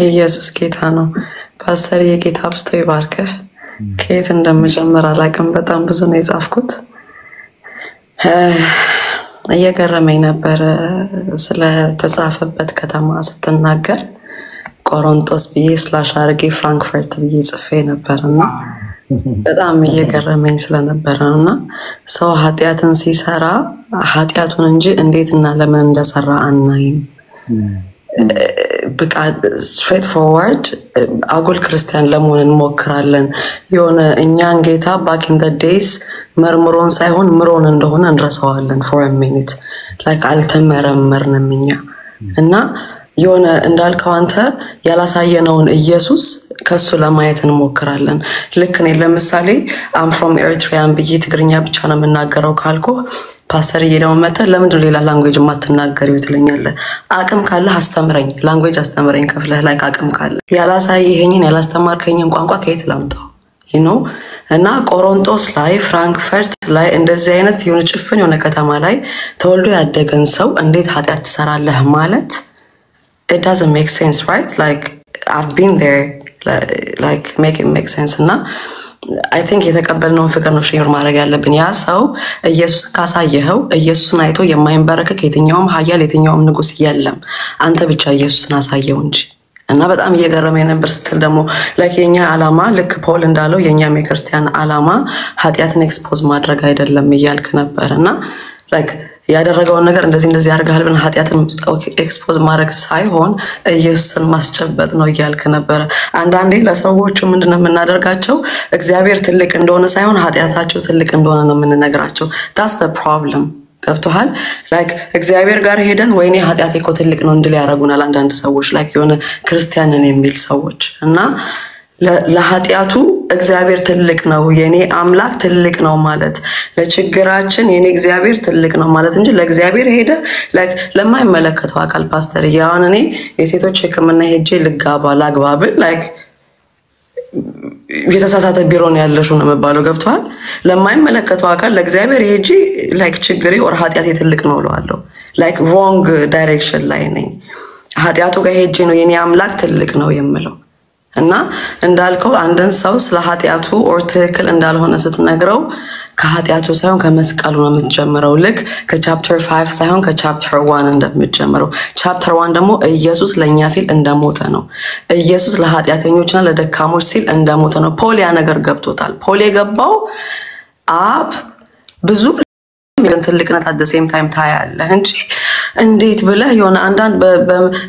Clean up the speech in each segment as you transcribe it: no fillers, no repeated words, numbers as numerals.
ኢየሱስ ጌታ ነው። ፓስተር የጌታ አብስቶ ይባርክህ። ከየት እንደምጀምር አላውቅም። በጣም ብዙ ነው የጻፍኩት። እየገረመኝ ነበር ስለ ተጻፈበት ከተማ ስትናገር ቆሮንቶስ ብዬ ስላሽ አርጌ ፍራንክፈርት ብዬ ጽፌ ነበርና በጣም እየገረመኝ ስለነበረ ነውና ሰው ኃጢያትን ሲሰራ ኃጢያቱን እንጂ እንዴትና ለምን እንደሰራ አናይም። በቃ straight forward አጉል ክርስቲያን ለመሆን እንሞክራለን። የሆነ እኛን ጌታ back in the days መርምሮን ሳይሆን ምሮን እንደሆነ እንረሳዋለን for a minute like አልተመረመርንም እኛ እና የሆነ እንዳልከው አንተ ያላሳየነውን ኢየሱስ ከሱ ለማየት እንሞክራለን። ልክ ነኝ። ለምሳሌ I'm from Eritrea ብዬ ትግርኛ ብቻ ነው የምናገረው ካልኩ ፓስተር እየደው መተ ለምንድን ሌላ ላንጉዌጅ ማትናገሪው ትለኛለህ። አቅም ካለ አስተምረኝ፣ ላንጉዌጅ አስተምረኝ ከፍለህ ላይ አቅም ካለ ያላሳየኸኝን ያላስተማርከኝን ቋንቋ ከየት ላምጣው you know እና ቆሮንቶስ ላይ ፍራንክፈርት ላይ እንደዚህ አይነት የሆነ ጭፍን የሆነ ከተማ ላይ ተወልዶ ያደገን ሰው እንዴት ኃጢያት ትሰራለህ ማለት it doesn't make sense, right? Like I've been there, like make it make sense. እና I think የተቀበልነው ፍቅር ነው ሼር ማድረግ ያለብን። ያ ሰው ኢየሱስ ካሳየኸው ኢየሱስን አይቶ የማይንበረከክ የትኛውም ኃያል የትኛውም ንጉስ የለም። አንተ ብቻ ኢየሱስን አሳየው እንጂ። እና በጣም እየገረመኝ ነበር ስትል ደግሞ like የኛ ዓላማ ልክ ፖል እንዳለው የኛ የክርስቲያን ዓላማ ኃጢያትን ኤክስፖዝ ማድረግ አይደለም እያልክ ነበርና like ያደረገውን ነገር እንደዚህ ያርጋል ብለን ኃጢያትን ኤክስፖዝ ማድረግ ሳይሆን ኢየሱስን ማስጨበጥ ነው እያልክ ነበር። አንዳንዴ ለሰዎቹ ምንድነው የምናደርጋቸው እግዚአብሔር ትልቅ እንደሆነ ሳይሆን ኃጢያታቸው ትልቅ እንደሆነ ነው የምንነግራቸው። that's the problem ገብቶሃል? like እግዚአብሔር ጋር ሄደን ወይኔ ኃጢያቴ እኮ ትልቅ ነው እንድል ያረጉናል አንዳንድ ሰዎች like የሆነ ክርስቲያንን የሚል ሰዎች እና ለኃጢያቱ እግዚአብሔር ትልቅ ነው የኔ አምላክ ትልቅ ነው ማለት ለችግራችን የኔ እግዚአብሔር ትልቅ ነው ማለት እንጂ ለእግዚአብሔር ሄደ like ለማይመለከተው አካል ፓስተር ያውን እኔ የሴቶች ህክምና ሄጄ ልጋባ ላግባብ like የተሳሳተ ቢሮ ነው ያለሽው ነው መባለው ገብቷል። ለማይመለከተው አካል ለእግዚአብሔር ሄጄ like ችግሬ or ኃጢያቴ ትልቅ ነው እላለሁ like wrong direction ላይ ነኝ። ኃጢያቱ ጋር ሄጄ ነው የኔ አምላክ ትልቅ ነው የምለው እና እንዳልከው አንድን ሰው ስለ ኃጢያቱ or ትክክል እንዳልሆነ ስትነግረው ከኃጢያቱ ሳይሆን ከመስቀሉ ነው የምትጀምረው። ልክ ከቻፕተር 5 ሳይሆን ከቻፕተር 1 እንደምትጀምረው። ቻፕተር 1 ደግሞ ኢየሱስ ለኛ ሲል እንደሞተ ነው። ኢየሱስ ለኃጢያተኞችና ለደካሞች ሲል እንደሞተ ነው። ፖል ያ ነገር ገብቶታል። ፖል የገባው አብ ብዙ ትልቅነት at the same time ታያለህ እንጂ እንዴት ብለህ የሆነ አንዳንድ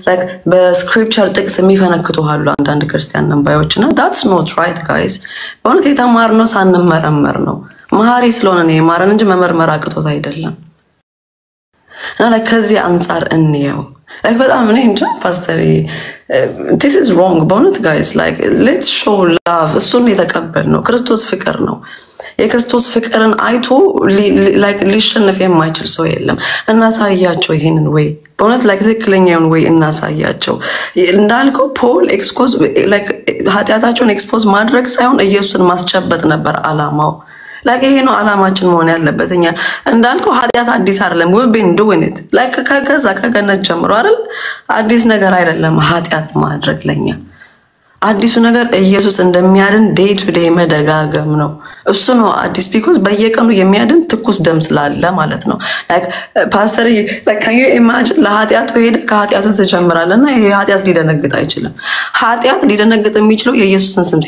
like በስክሪፕቸር ጥቅስ የሚፈነክቱ አሉ አንዳንድ ክርስቲያን ነባዮችና that's not right guys። በእውነት የተማርነው ሳንመረመር ነው። መሐሪ ስለሆነ ነው የማረን እንጂ መመርመር አቅቶት አይደለም። እና like ከዚህ አንፃር እንየው like በጣም እኔ እንጃ ፓስተር this is wrong በእውነት guys like let's show love። እሱን የተቀበልነው ክርስቶስ ፍቅር ነው። የክርስቶስ ፍቅርን አይቶ like ሊሸነፍ የማይችል ሰው የለም። እናሳያቸው ይሄንን ወይ በእውነት like ትክክለኛውን ወይ እናሳያቸው። እንዳልከው ፖል ኤክስፖዝ like ኃጢያታቸውን ኤክስፖዝ ማድረግ ሳይሆን ኢየሱስን ማስጨበጥ ነበር ዓላማው። like ይሄ ነው ዓላማችን መሆን ያለበት። እኛ እንዳልከው ኃጢያት አዲስ አይደለም we've been doing it like ከገነት ጀምሮ አይደል አዲስ ነገር አይደለም ኃጢያት ማድረግ ለኛ። አዲሱ ነገር ኢየሱስ እንደሚያድን day to day መደጋገም ነው። እሱ ነው አዲስ because በየቀኑ የሚያድን ትኩስ ደም ስላለ ማለት ነው። like ፓስተር like can you imagine ለኃጢያቱ ሄደ ከኃጢያቱ ተጀምራለና ይሄ ኃጢያት ሊደነግጥ አይችልም። ኃጢያት ሊደነግጥ የሚችለው የኢየሱስን ስም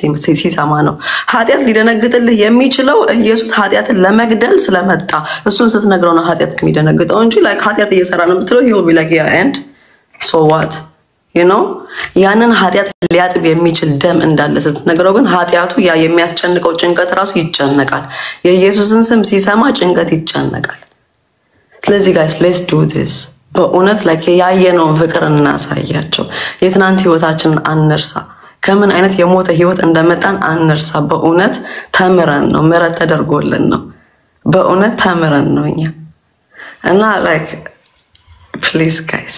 ሲሰማ ነው። ኃጢያት ሊደነግጥልህ የሚችለው ኢየሱስ ኃጢያትን ለመግደል ስለመጣ እሱን ስትነግረው ነው ኃጢያት የሚደነግጠው እንጂ like ኃጢያት እየሰራ ነው ብትለው he will be like yeah and so what you know ያንን ኃጢያት ሊያጥብ የሚችል ደም እንዳለ ስትነግረው ግን ኃጢያቱ ያ የሚያስጨንቀው ጭንቀት ራሱ ይጨነቃል። የኢየሱስን ስም ሲሰማ ጭንቀት ይጨነቃል። ስለዚህ guys let's do this በእውነት like ያየነውን ፍቅር እናሳያቸው። የትናንት ህይወታችንን አንርሳ። ከምን አይነት የሞተ ህይወት እንደመጣን አንርሳ። በእውነት ተምረን ነው ምሕረት ተደርጎልን ነው በእውነት ተምረን ነው እኛ እና like please guys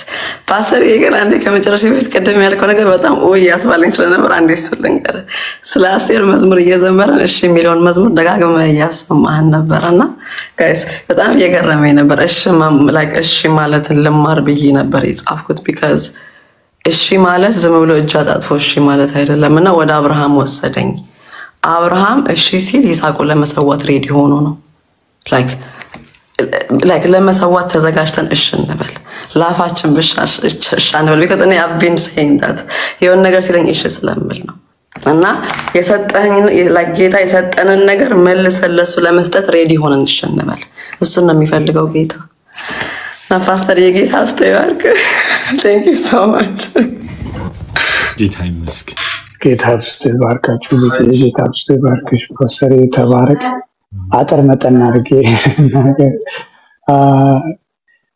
ፓስተር ይገን አንዴ ከመጨረሻ በፊት ቀደም ያልከው ነገር በጣም ያስባለኝ ስለነበር አንዴ ስለንገር ስለ አስቴር መዝሙር እየዘመረን እሺ የሚለውን መዝሙር ደጋግመህ ያሰማህን ነበርና guys በጣም እየገረመኝ ነበር። እሺ like እሺ ማለት ልማር ብዬ ነበር የጻፍኩት because እሺ ማለት ዝም ብሎ እጅ አጣጥፎ እሺ ማለት አይደለምና ወደ አብርሃም ወሰደኝ። አብርሃም እሺ ሲል ይስሐቅን ለመሰዋት ሬዲ ሆኖ ነው። ላይክ ለመሰዋት ተዘጋጅተን እሺ እንበል። ላፋችን ብቻ እሺ እንበል። because እኔ I've been saying that የሆነ ነገር ሲለኝ እሺ ስለምል ነው። እና የሰጠኝ like ጌታ የሰጠንን ነገር መልሰን ለሱ ለመስጠት ሬዲ ሆነን እሺ እንበል። እሱን ነው የሚፈልገው ጌታ። እና ፓስተር የጌታ አስተያየት thank you so much ጌታ ይመስገን። ጌታ ይባርካችሁ። ጌታ ይባርክሽ ፓስተር ተባረክ። አጥር መጠን አድርጌ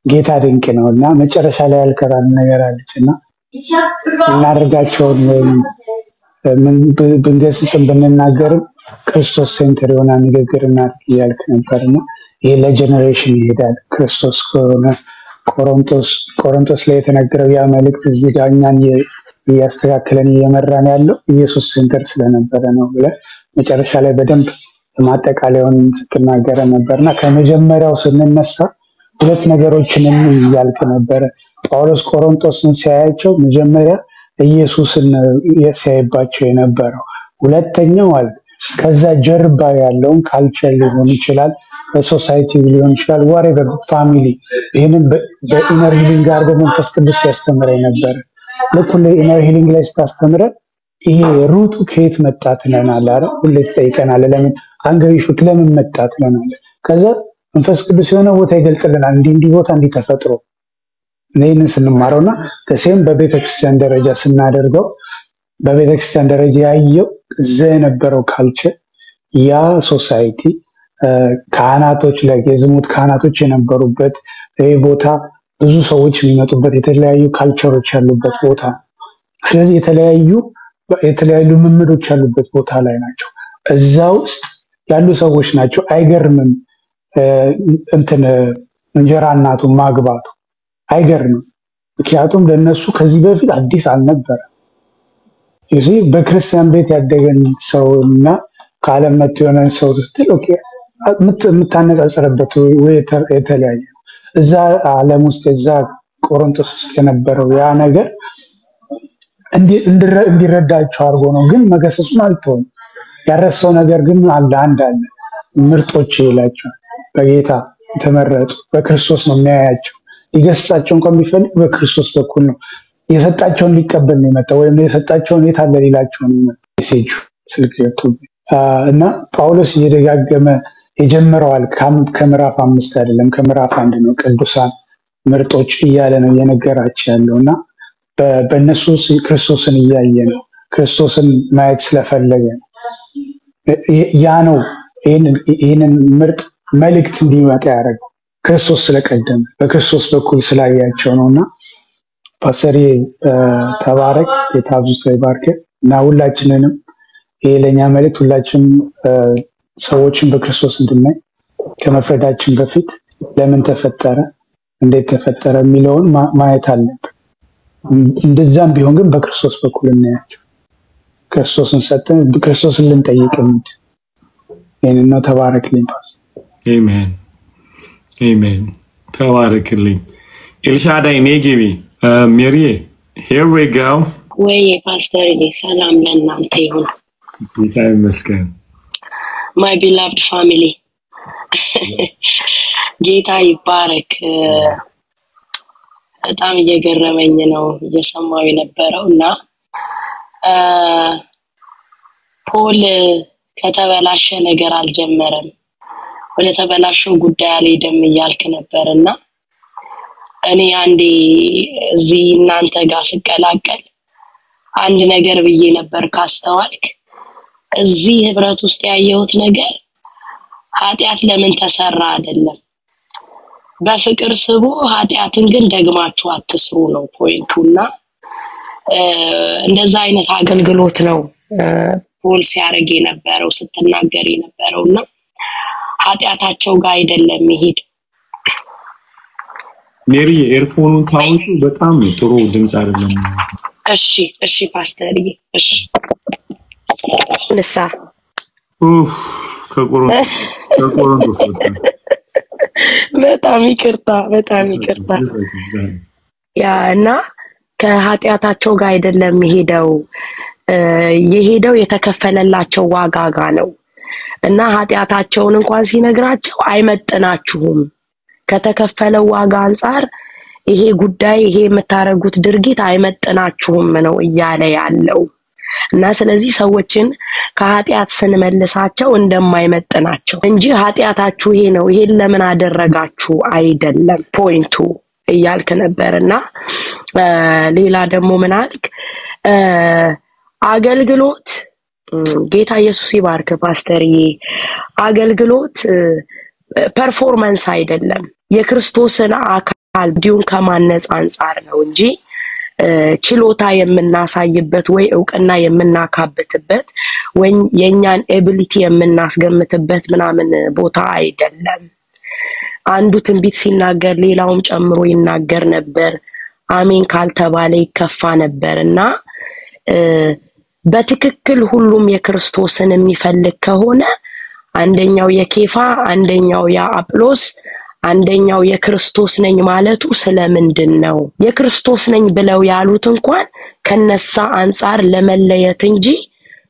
ጌታ ድንቅ ነውና መጨረሻ ላይ ያልከራን ነገር አለችና እናደርጋቸውን ምን ብንገስጽም ብንናገርም ክርስቶስ ሴንተር የሆነ ንግግርና ያልክ ነበርና ይሄ ለጀነሬሽን ይሄዳል። ክርስቶስ ከሆነ ቆሮንቶስ ላይ የተነገረው ያ መልእክት እዚህ ጋር እኛን እያስተካከለን እየመራን ያለው ኢየሱስ ሴንተር ስለነበረ ነው ብለህ መጨረሻ ላይ በደንብ ማጠቃለያውን ስትናገር ነበርና ከመጀመሪያው ስንነሳ ሁለት ነገሮችን ያልክ ነበር። ጳውሎስ ቆሮንቶስን ሲያያቸው መጀመሪያ ኢየሱስን ሲያይባቸው የነበረው፣ ሁለተኛው ማለት ከዛ ጀርባ ያለውን ካልቸር ሊሆን ይችላል፣ በሶሳይቲ ሊሆን ይችላል፣ whatever ፋሚሊ ይሄንን በኢነር ሂሊንግ ጋር በመንፈስ ቅዱስ ያስተምረኝ ነበር። ለኩል ኢነር ሂሊንግ ላይ ስታስተምረን ይሄ ሩቱ ከየት መጣ ትለናል አይደል? ሁሌ ትጠይቀናል። ለምን አንገሪሹ ለምን መጣ ትለናል። ከዛ መንፈስ ቅዱስ የሆነ ቦታ ይገልጥልናል። እንዲህ ቦታ እንዲህ ተፈጥሮ ነይን ስንማረውና ከሴም በቤተክርስቲያን ደረጃ ስናደርገው በቤተክርስቲያን ደረጃ ያየው የነበረው ካልቸር ያ ሶሳይቲ ካህናቶች ላይ የዝሙት ካህናቶች የነበሩበት ይሄ ቦታ ብዙ ሰዎች የሚመጡበት የተለያዩ ካልቸሮች ያሉበት ቦታ። ስለዚህ የተለያዩ ልምምዶች ያሉበት ቦታ ላይ ናቸው። እዛ ውስጥ ያሉ ሰዎች ናቸው። አይገርምም እንጀራ እናቱ ማግባቱ አይገርምም። ምክንያቱም ለነሱ ከዚህ በፊት አዲስ አልነበረ። እዚህ በክርስቲያን ቤት ያደገን ሰውና ከዓለም መጥቶ የሆነ ሰው ስትል ኦኬ የምታነጻጽርበት ወይ የተለያየ ነው። እዛ ዓለም ውስጥ እዛ ቆሮንቶስ ውስጥ የነበረው ያ ነገር እንዲረዳቸው አድርጎ ነው። ግን መገሰጹን አልተውም። ያረሰው ነገር ግን አንድ አለ ምርጦች ይላቸዋል። በጌታ ተመረጡ በክርስቶስ ነው የሚያያቸው። ሊገስጻቸው እንኳን ቢፈልግ በክርስቶስ በኩል ነው። የሰጣቸውን ሊቀበል ነው የመጣው፣ ወይም የሰጣቸውን የታለ ሊላቸው ነው የመጣው። ሜሴጁ ስልክ ገብቶ እና ጳውሎስ እየደጋገመ የጀመረዋል ከምዕራፍ 5 አይደለም ከምዕራፍ 1 ነው። ቅዱሳን ምርጦች እያለ ነው የነገራቸው ያለውና በእነሱ ክርስቶስን እያየ ነው። ክርስቶስን ማየት ስለፈለገ ነው። ያ ነው ይሄንን ምርጥ መልእክት እንዲመጣ ያደረገው ክርስቶስ ስለቀደመ በክርስቶስ በኩል ስላያቸው ነውና ፓስተር ተባረክ። የታብዙ ይባርክ እና ሁላችንንም ይሄ ለኛ መልእክት ሁላችንም ሰዎችን በክርስቶስ እንድናይ ከመፍረዳችን በፊት ለምን ተፈጠረ እንዴት ተፈጠረ የሚለውን ማየት አለብን። እንደዛም ቢሆን ግን በክርስቶስ በኩል እናያቸው። ክርስቶስን ሰጠን በክርስቶስን ልንጠይቅ እንት ይሄንን ተባረክልኝ ፓስተር። አሜን አሜን። ተባረክልኝ ኤልሻዳይ ኔጊቢ ሜሪ here we go ወይ ፓስተር ሰላም ለእናንተ ይሁን። ጌታ ይመስገን። my beloved family ጌታ ይባረክ። በጣም እየገረመኝ ነው እየሰማው የነበረውና ፖል ከተበላሸ ነገር አልጀመረም፣ ወደ ተበላሸው ጉዳይ አልሄደም እያልክ ነበርና እኔ አንዴ እዚህ እናንተ ጋር ስቀላቀል አንድ ነገር ብዬ ነበር ካስተዋልክ እዚህ ህብረት ውስጥ ያየሁት ነገር ኃጢያት ለምን ተሰራ አይደለም፣ በፍቅር ስቡ ኃጢያትን ግን ደግማችሁ አትስሩ ነው ፖይንቱና እንደዛ አይነት አገልግሎት ነው ፖል ሲያረግ የነበረው ስትናገር የነበረውና ኃጢያታቸው ጋር አይደለም ይሄድ። ሜሪ ኤርፎኑን ታውሱ በጣም ጥሩ ድምጽ አይደለም። እሺ ፓስተርዬ እሺ ልሳ ከቆሮንቶስ በጣም ይቅርታ ያ እና ከኃጢያታቸው ጋር አይደለም የሄደው የተከፈለላቸው ዋጋ ጋር ነው እና ኃጢያታቸውን እንኳን ሲነግራቸው አይመጥናችሁም ከተከፈለው ዋጋ አንፃር ይሄ ጉዳይ ይሄ የምታረጉት ድርጊት አይመጥናችሁም ነው እያለ ያለው እና ስለዚህ ሰዎችን ከኃጢያት ስንመልሳቸው እንደማይመጥናቸው እንጂ ኃጢያታችሁ ይሄ ነው ይሄን ለምን አደረጋችሁ አይደለም ፖይንቱ እያልክ ነበርና ሌላ ደግሞ ምን አልክ አገልግሎት ጌታ ኢየሱስ ይባርክ ፓስተርዬ አገልግሎት ፐርፎርማንስ አይደለም የክርስቶስን አካል ዲዩን ከማነጽ አንፃር ነው እንጂ ችሎታ የምናሳይበት ወይ ዕውቅና የምናካብትበት ወይ የኛን ኤቢሊቲ የምናስገምትበት ምናምን ቦታ አይደለም አንዱ ትንቢት ሲናገር ሌላውም ጨምሮ ይናገር ነበር አሜን ካልተባለ ይከፋ ነበርና በትክክል ሁሉም የክርስቶስን የሚፈልግ ከሆነ አንደኛው የኬፋ አንደኛው የአጵሎስ አንደኛው የክርስቶስ ነኝ ማለቱ ስለምንድነው የክርስቶስ ነኝ ብለው ያሉት እንኳን ከነሳ አንፃር ለመለየት እንጂ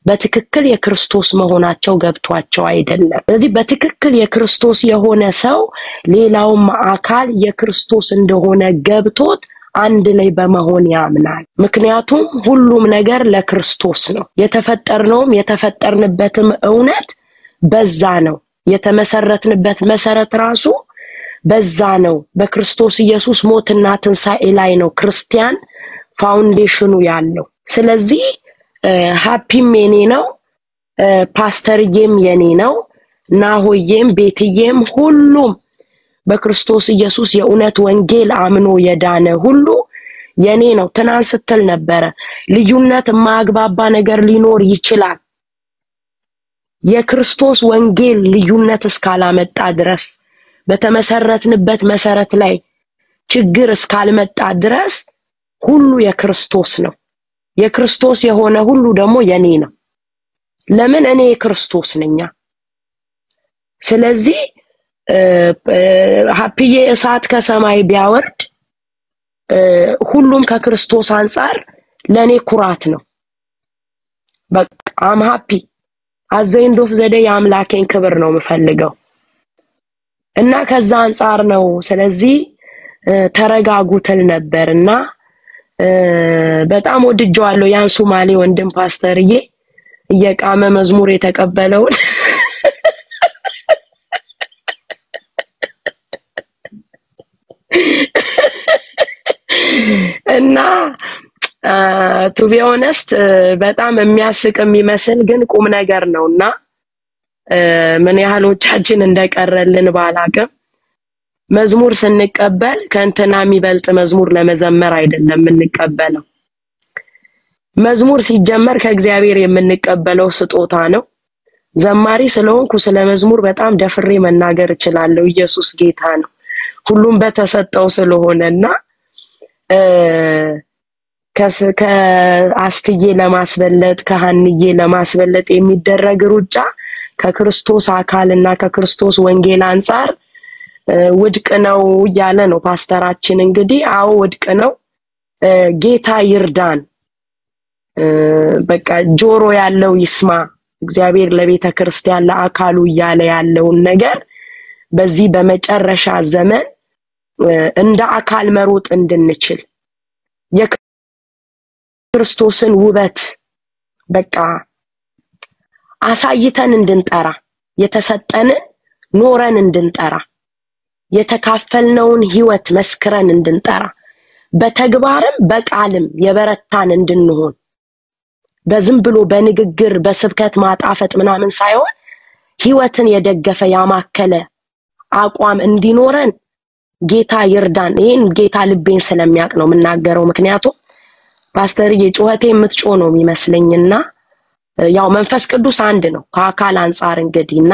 በትክክል የክርስቶስ መሆናቸው ገብቷቸው አይደለም ስለዚህ በትክክል የክርስቶስ የሆነ ሰው ሌላውም አካል የክርስቶስ እንደሆነ ገብቶት አንድ ላይ በመሆን ያምናል ምክንያቱም ሁሉም ነገር ለክርስቶስ ነው የተፈጠርነውም የተፈጠርንበትም እውነት በዛ ነው የተመሰረትንበት መሰረት ራሱ በዛ ነው በክርስቶስ ኢየሱስ ሞትና ትንሳኤ ላይ ነው ክርስቲያን ፋውንዴሽኑ ያለው ስለዚህ ሃፒም የኔ ነው ፓስተርዬም የኔ ነው ናሆዬም ቤትዬም ሁሉም በክርስቶስ ኢየሱስ የእውነት ወንጌል አምኖ የዳነ ሁሉ የኔ ነው ትናንት ስትል ነበር ልዩነት ማግባባ ነገር ሊኖር ይችላል የክርስቶስ ወንጌል ልዩነት እስካላመጣ ድረስ በተመሰረትንበት መሰረት ላይ ችግር እስካልመጣ ድረስ ሁሉ የክርስቶስ ነው የክርስቶስ የሆነ ሁሉ ደግሞ የኔ ነው ለምን እኔ የክርስቶስ ነኝ ስለዚህ ሃፒዬ እሳት ከሰማይ ቢያወርድ ሁሉም ከክርስቶስ አንፃር ለኔ ኩራት ነው በቃ አም ሃፒ አዘይንዶፍ ዘደ ያምላኬን ክብር ነው የምፈልገው እና ከዛ አንፃር ነው ስለዚህ ተረጋጉተል ነበርና በጣም ወድጀዋለሁ ያን ሶማሌ ወንድም ፓስተርዬ እየቃመ መዝሙር የተቀበለው እና to be honest በጣም የሚያስቅ የሚመስል ግን ቁም ነገር ነውና ምን ያህሎቻችን እንደቀረልን ባላቀም መዝሙር ስንቀበል ከእንትና የሚበልጥ መዝሙር ለመዘመር አይደለም እንቀበለው መዝሙር ሲጀመር ከእግዚአብሔር የምንቀበለው ስጦታ ነው ዘማሪ ስለሆንኩ ስለ መዝሙር በጣም ደፍሬ መናገር እችላለሁ ኢየሱስ ጌታ ነው ሁሉም በተሰጠው ስለሆነና ከአስትዬ ለማስበለጥ ከሃንዬ ለማስበለጥ የሚደረግ ሩጫ ከክርስቶስ አካልና ከክርስቶስ ወንጌል አንፃር ውድቅ ነው ያለ ነው ፓስተራችን እንግዲህ አዎ ውድቅ ነው ጌታ ይርዳን በቃ ጆሮ ያለው ይስማ እግዚአብሔር ለቤተ ክርስቲያን ለአካሉ ያለ ያለውን ነገር በዚህ በመጨረሻ ዘመን እንደ አካል መሮጥ እንድንችል የክርስቶስን ውበት በቃ አሳይተን እንድንጠራ የተሰጠንን ኖረን እንድንጠራ የተካፈልነውን ህይወት መስክረን እንድንጠራ በተግባርም በቃልም የበረታን እንድንሆን በዝም ብሎ በንግግር በስብከት ማጣፈጥ ምናምን ሳይሆን ህይወትን የደገፈ ያማከለ አቋም እንዲኖረን ጌታ ይርዳን ይሄን ጌታ ልቤን ስለሚያቅ ነው መናገረው ምክንያቱም ፓስተር የጮህቴ የምትጮ ነው የሚመስለኝና ያው መንፈስ ቅዱስ አንድ ነው ከአካል አንፃር እንግዲህና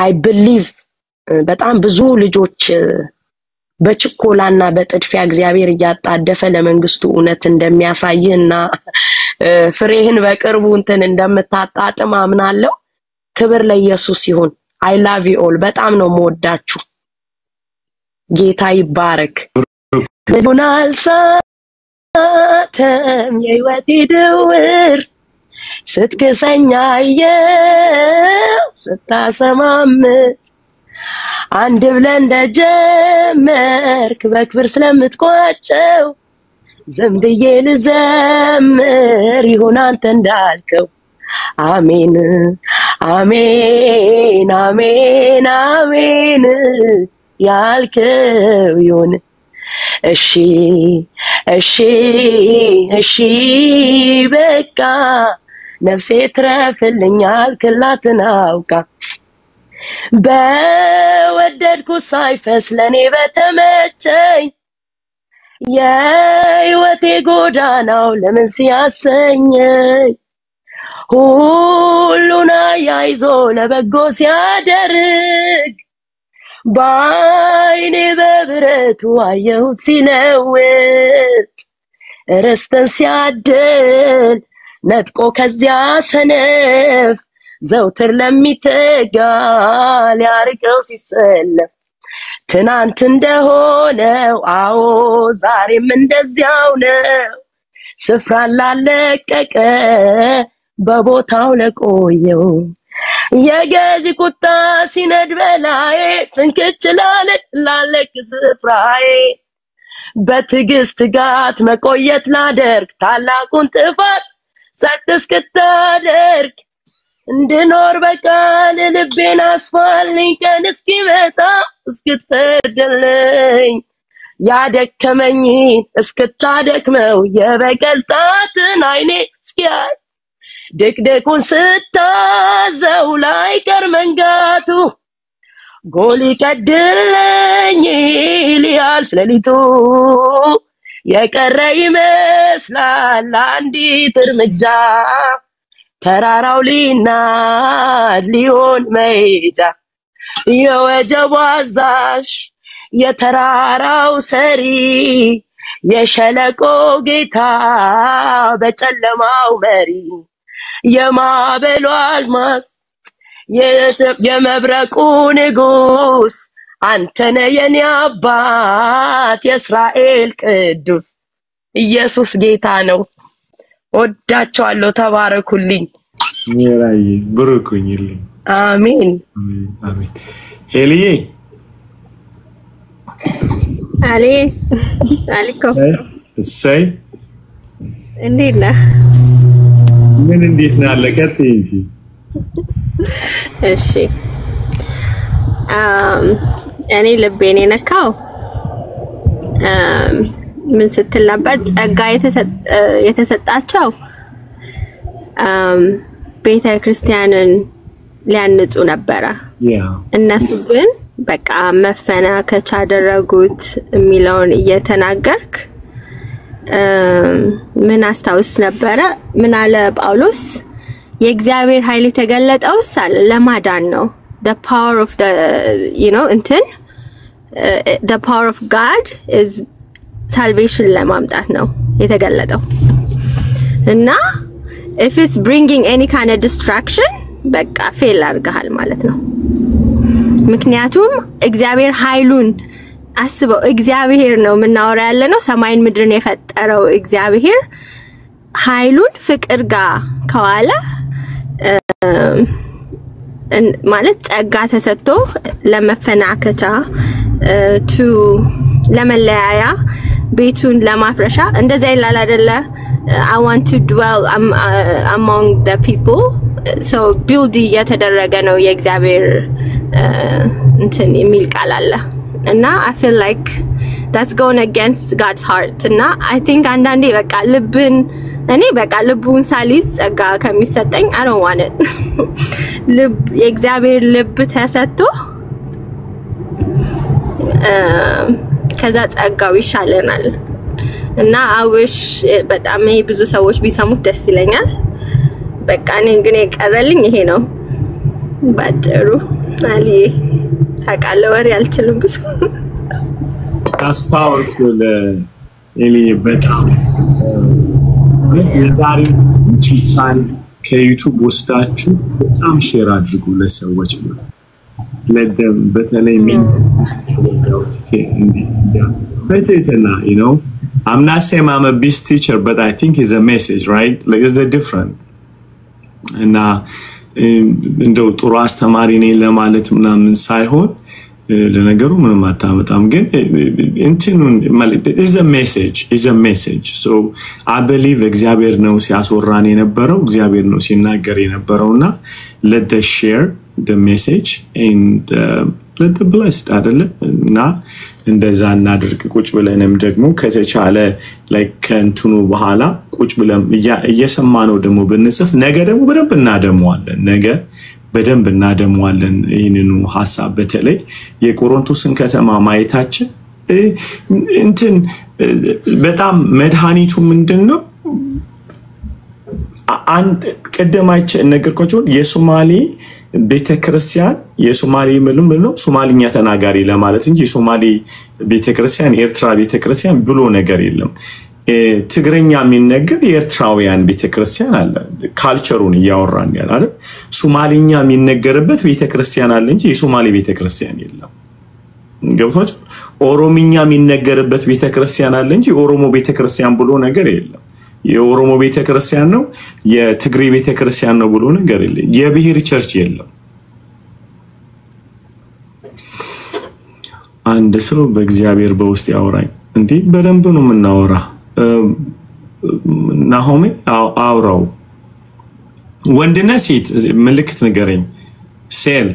I believe በጣም ብዙ ልጆች በችኮላና በጥድፊያ እግዚአብሔር ያጣደፈ ለመንግስቱ እውነት እንደሚያሳይና ፍሬህን በቅርቡ እንትን እንደምታጣጥም አምናለሁ ክብር ለኢየሱስ ይሁን I love you all በጣም ነው የምወዳችሁ ጌታ ይባረክ ማተም የህይወቴ ድውር ስትክሰኛየው ስታሰማምር አንድ ብለህ እንደጀመርክ በክብር ስለምትቋጨው ዝም ብዬ ልዘምር ይሁን አንተ እንዳልከው አሜን አሜን አሜን አሜን ያልከው ይሁን እሺ እሺ እሺ በቃ ነፍሴ ትረፍልኛል ክላትን አውቃ በወደድኩ ሳይፈስ ለኔ በተመቸኝ የህይወቴ ጎዳናው ለምን ሲያሰኘኝ ሁሉን አያይዞ ለበጎ ሲያደርግ ባይኔ በብረቱ አየሁት ሲለውጥ ርስተን ሲያድል ነጥቆ ከዚያ ሰነፍ ዘውትር ለሚተጋ ሊያርቀው ሲሰለፍ ትናንት እንደሆነው አዎ ዛሬም እንደዚያው ነው ስፍራ ላለቀቀ በቦታው ለቆየው የገዥ ቁጣ ሲነድ በላይ ፍንክች ላለቅ ስፍራዬ በትዕግስት ጋት መቆየት ላደርግ ታላቁን ጥፋት ጸጥ እስክታደርግ እንድኖር በቃል ልቤን አስፋልኝ ቀን እስኪመጣ እስክትፈርድልኝ ያደከመኝ እስክታደክመው የበቀል ጣትን አይኔ እስኪያይ ድቅድቁን ስታዘው ላይቀር መንጋቱ ጎል ይቀድለኝ ሊያልፍ ሌሊቱ የቀረ ይመስላል አንዲት እርምጃ ተራራው ሊናድ ሊሆን መሄጃ የወጀቡ አዛዥ የተራራው ሰሪ የሸለቆ ጌታ በጨለማው መሪ የማዕበሉ አልማዝ የመብረቁ ንጉስ አንተነ የኔ አባት የእስራኤል ቅዱስ ኢየሱስ ጌታ ነው ወዳቸዋለሁ ተባረኩልኝ የራይ ብሩክኝልኝ አሜን አሜን ሄሊዬ አሊኮ እሰይ እንዴት ነህ ምን እንዴት ነው ያለከት እንጂ እሺ እኔ ልቤን የነካው ምን ስትል ነበር ጸጋ የተሰጣቸው ቤተ ክርስቲያንን ሊያንጹ ነበረ እነሱ ግን በቃ መፈናከቻ አደረጉት የሚለውን እየተናገርክ ምን አስታውስ ነበረ ምን አለ ጳውሎስ የእግዚአብሔር ኃይል የተገለጠው ለማዳን ነው the power of the the power of God is salvation ለማምጣት ነው የተገለጠው እና if it's bringing any kind of distraction በቃ ፌል አድርገሃል ማለት ነው ምክንያቱም እግዚአብሔር ኃይሉን አስበው እግዚአብሔር ነው ምናወራ ያለ ነው ሰማይን ምድርን የፈጠረው እግዚአብሔር ኃይሉን ፍቅር ጋር ከዋለ ማለት ጸጋ ተሰጥቶ ለመፈናከቻ ለመለያያ ቤቱን ለማፍረሻ እንደዛ ይላል አይደለ I want to dwell among the people so build የተደረገ ነው የእግዚአብሔር እንትን የሚል ቃል አለ እና I feel like that's going against God's heart እና I think አንዳንዴ በቃ ልብን እኔ በቃ ልቡን ሳሊዝ ጸጋ ከሚሰጠኝ I don't want it ልብ የእግዚአብሔር ልብ ተሰጥቶ ከዛ ጸጋው ይሻለናል እና I wish በጣም ብዙ ሰዎች ቢሰሙት ደስ ይለኛል በቃ እኔ ግን የቀረልኝ ይሄ ነው ባጭሩ አሊ ታውቃለህ ወሬ አልችልም ብዙ አስፓወርፉል ኤሊ በጣም የዛሬ ቻናል ከዩቲዩብ ወስዳችሁ በጣም ሼር አድርጉ ለሰዎች ለደም በተለይ ምን በተይተና I'm not saying I'm a beast teacher, but I think it's a message, right? Like it's a different. እና እንደው ጥሩ አስተማሪ ነኝ ለማለት ምናምን ሳይሆን ለነገሩ ምንም አታመጣም ግን እንትኑን ማለት is a message so I believe እግዚአብሔር ነው ሲያስወራን የነበረው እግዚአብሔር ነው ሲናገር የነበረውና let the share the message and let the blessed አይደለና እንደዛ እናድርግ ቁጭ ብለንም ደግሞ ከተቻለ like እንትኑ በኋላ ቁጭ ብለን እየሰማነው ደግሞ ብንጽፍ ነገ ደግሞ በደንብ እናደምዋለን ይሄንኑ ሐሳብ በተለይ የቆሮንቶስን ከተማ ማየታችን እንትን በጣም መድኃኒቱ ምንድነው አንድ ቀደማች ነገርኳችሁ የሶማሊ ቤተክርስቲያን የሶማሊ ምንም ሶማሊኛ ተናጋሪ ለማለት እንጂ የሶማሊ ቤተክርስቲያን ኤርትራ ቤተክርስቲያን ብሎ ነገር የለም ትግረኛ የሚነገር የኤርትራውያን ቤተክርስቲያን አለ ካልቸሩን ያወራን ያላል ሶማሊኛ የሚነገርበት ቤተክርስቲያን አለ እንጂ የሶማሊ ቤተክርስቲያን የለም ገብቶች ኦሮሚኛ የሚነገርበት ቤተክርስቲያን አለ እንጂ ኦሮሞ ቤተክርስቲያን ብሎ ነገር የለም የኦሮሞ ቤተክርስቲያን ነው የትግሬ ቤተክርስቲያን ነው ብሎ ነገር የለም የብሔር ቸርች የለም አንድ ሰው በእግዚአብሔር በውስጥ ያወራኝ እንዴ በደንብ ነው ምናወራ ናሆሜ አውራው ወንድነህ ሴት ምልክት ንገረኝ ሴል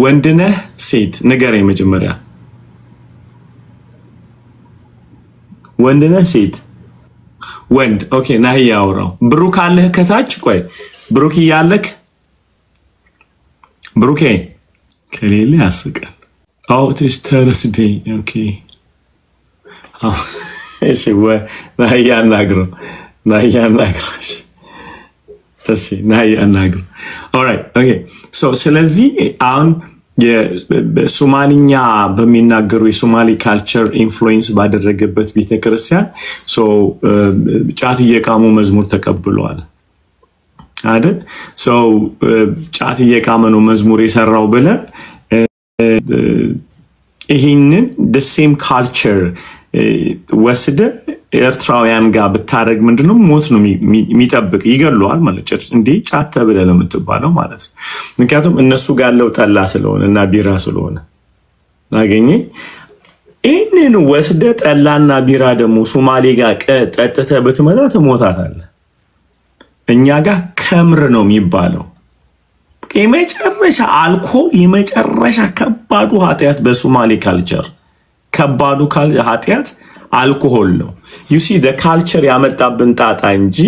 ወንድነህ ሴት ንገረኝ መጀመሪያ ወንድነህ ሴት ወንድ ኦኬ ናሂ ያውራው ብሩክ አለህ ከታች ቆይ ብሩክ ያለክ ብሩኬ ከሌለ ያስቀል አው this Thursday okay እሺ ናሂ ያናግረው እሺ ናሂ ያናግረው alright okay so ስለዚህ አሁን የሶማሊኛ በሚናገሩ የሶማሊ ካልቸር ኢንፍሉዌንስ ባደረገበት ቤተክርስቲያን so ጫት እየቃሙ መዝሙር ተቀብሏል አይደል so ጫት እየቃመ ነው መዝሙር የሰራው ብለ ይሄንን the same culture ወስደ ኤርትራውያን ጋር በታረግ ምንድነው ሞት ነው የሚጠብቅ ይገለዋል ማለት እንዴ ጫት ተብለ ነው የምትባለው ማለት ምክንያቱም እነሱ ጋር ያለው ጠላ ስለሆነና ቢራ ስለሆነ አገኘ እነን ወስደ ጠላና ቢራ ደግሞ ሶማሌ ጋር ጠጥተ በትመጣ ተሞታታለ እኛ ጋር ከምር ነው የሚባለው የመጨረሻ አልኮል የመጨረሻ ከባዱ ኃጢያት በሶማሌ ካልቸር ከባዱ ኃጢያት alcohol ነው you see the culture ያመጣብን ጣጣ እንጂ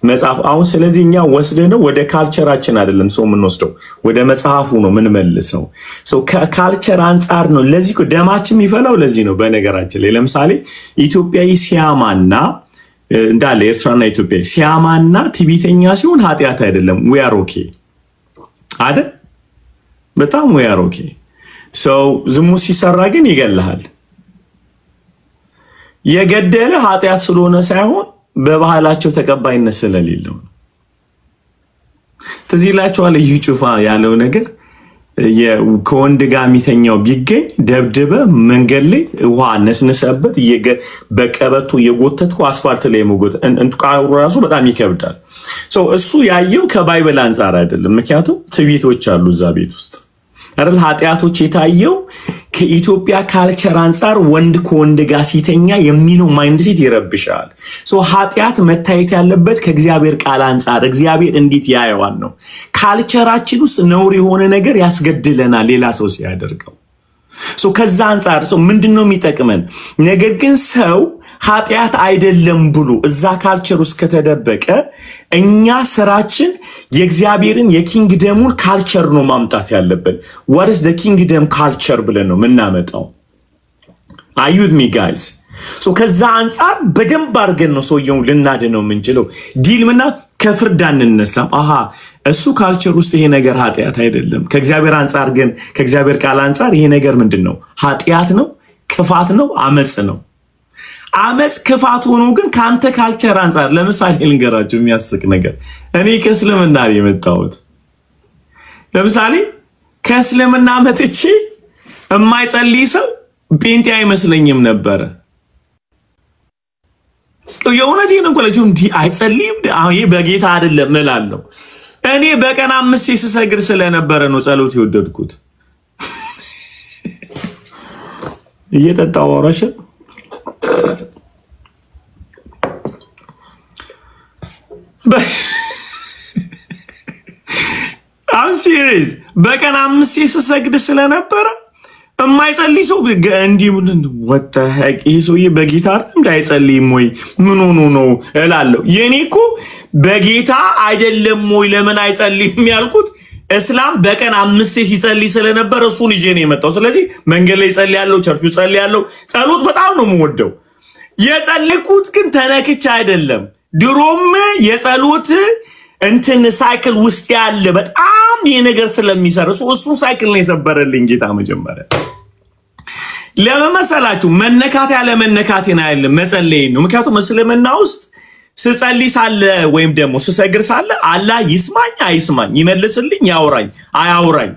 መጽሐፍ አሁን ስለዚህኛ ወስደነው ወደ ካልቸራችን አይደለም ሰው ምን ወስደው ወደ መጽሐፉ ነው ምን መልሰው so ከካልቸር አንፃር ነው ለዚህ ደማችን ይፈላው ለዚህ ነው በነገራችን ላይ ለምሳሌ ኢትዮጵያዊ ሲያማና እንዳለ ኤርትራና ኢትዮጵያ ሲያማና ቲቢተኛ ሲሆን ኃጢያት አይደለም we are okay አይደል በጣም we are okay so ዝሙት ሲሰራ ግን ይገለሃል የገደለ ኃጢያት ስለሆነ ሳይሆን በባህላቸው ተቀባይነት ስለሌለው ተዚላቸዋል ይጩፋ ያለው ነገር የኮንድ ጋር ሚተኛው ቢገኝ ደብደበ መንገድ ላይ ውሃ ነስነሰበት በቀበቶ የጎተተው አስፋልት ላይ መጎት እንጥቃው ራሱ በጣም ይከብዳል so እሱ ያየው ከባይበል አንፃር አይደለም ምክንያቱም ትቢቶች አሉ እዛ ቤት ውስጥ አይደል ኃጢያቶች የታየው ከኢትዮጵያ ካልቸር አንፃር ወንድ ከወንድ ጋር ሲተኛ የሚለው ማይንድ ሴት ይረብሻል ሶ ኃጢያት መታየት ያለበት ከእግዚአብሔር ቃል አንፃር እግዚአብሔር እንዴት ያየዋል ነው ካልቸራችን ውስጥ ነውር የሆነ ነገር ያስገድለናል ሌላ ሰው ሲያደርገው ሶ ከዛ አንፃር ሶ ምንድነው የሚጠቅመን ነገር ግን ሰው ኃጢያት አይደለም ብሎ እዛ ካልቸር ውስጥ ከተደበቀ እኛ ስራችን የእግዚአብሔርን የኪንግደሙን ካልቸር ነው ማምጣት ያለበት what is the kingdom culture ብለን ነው ምናመጣው are you with me guys so ከዛ አንፃር በደንብ አርገን ነው ሰውየው ልናደነው ምንችለው ዲልምና ከፍርድ አንነሳም አሃ እሱ ካልቸር ውስጥ ይሄ ነገር ኃጢያት አይደለም ከእግዚአብሔር አንፃር ግን ከእግዚአብሔር ቃል አንፃር ይሄ ነገር ምንድነው ኃጢያት ነው ክፋት ነው አመጽ ነው አመጽ ክፋት ሆኖ ግን ካንተ ካልቸር አንፃር ለምሳሌ ልንገራችሁ የሚያስቅ ነገር እኔ ከእስልምና የመጣሁት ለምሳሌ ከእስልምና መጥቼ የማይጸልይ ሰው ጴንጤ አይመስለኝም ነበር የእውነቴን ነው ቆለችው እንዲ አይጸልይም አሁን ይሄ በጌታ አይደለም እላለሁ እኔ በቀን 5 ስሰግድ ስለነበረ ነው ጸሎት ይወደድኩት እየጠጣው ወራሽ I'm serious በቀን 5 ስሰግድ ስለነበረ የማይጸልይ ሰው እንዲ what the heck ይሄ በጌታ እንዳይጸልይም ወይ ምን ሆኖ ነው እላለሁ የኔኮ በጌታ አይደለም ወይ ለምን አይጸልይም ያልኩት እስላም በቀን 5 ሲጸልይ ስለነበረ እሱን ይዤ ነው የመጣው ስለዚህ መንገድ ላይ ጸልያለሁ ቸርቹ ጸልያለሁ ጸሎት በጣም ነው የምወደው የጸልኩት ግን ተነክቻ አይደለም ድሮም የጸሎት እንትን ሳይክል ውስጥ ያለ በጣም የነገር ስለሚሰራ እሱ ሳይክል ነው የሰበረልኝ ጌታ መጀመሪያ ለመመሰላችሁ መነካት ያለ መነካቴን አይደለም መጸለይ ነው ምክንያቱም እስልምና ውስጥ ስጸልይ ሳለ ወይም ደግሞ ስሰግር ሳለ አላህ ይስማኝ አይስማኝ ይመልስልኝ ያውራኝ አያውራኝ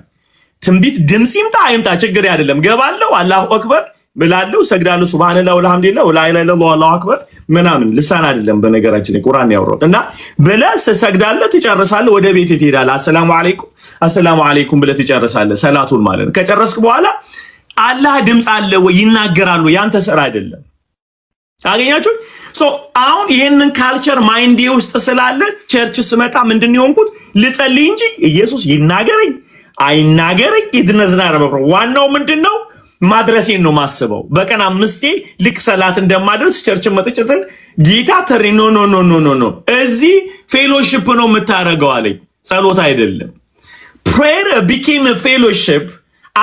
ትንቢት ድምጽ ይምጣ አይምጣ ችግር አይደለም ገባለሁ አላሁ አክበር ብላለሁ ሰግዳለሁ ሱብሃንአላህ ወልሐምዱሊላህ ወላ ኢላሃ ኢላላህ አላሁ አክበር ምናምን ልሳን አይደለም በነገራችን ቁርአን ያወራው እና በለስ ሰግዳለህ ትጨርሳለህ ወደ ቤት ትሄዳለህ አሰላሙ አለይኩም ብለህ ትጨርሳለህ ሰላቱን ማለት ነው ከጨረስክ በኋላ አላህ ድምጽ አለ ወይ ይናገራል ወይ ያንተ ስራ አይደለም አገኛችሁ ሶ አሁን ይሄንን ካልቸር ማይንድ ውስጥ ስላለ ቸርች ስመጣ ምንድነው የሆንኩት ልጸልይ እንጂ ኢየሱስ ይናገረኝ አይናገረኝ ይድነዝና ረበሮ ዋናው ምንድነው ማድረሴን ነው ማስበው በቀን 5 ልክ ሰላት እንደማድረስ ቸርች መጥቼትን ጌታ ተሪ ኖ እዚህ ፌሎሺፕ ነው የምታረጋው አለኝ ጸሎት አይደለም prayer became a fellowship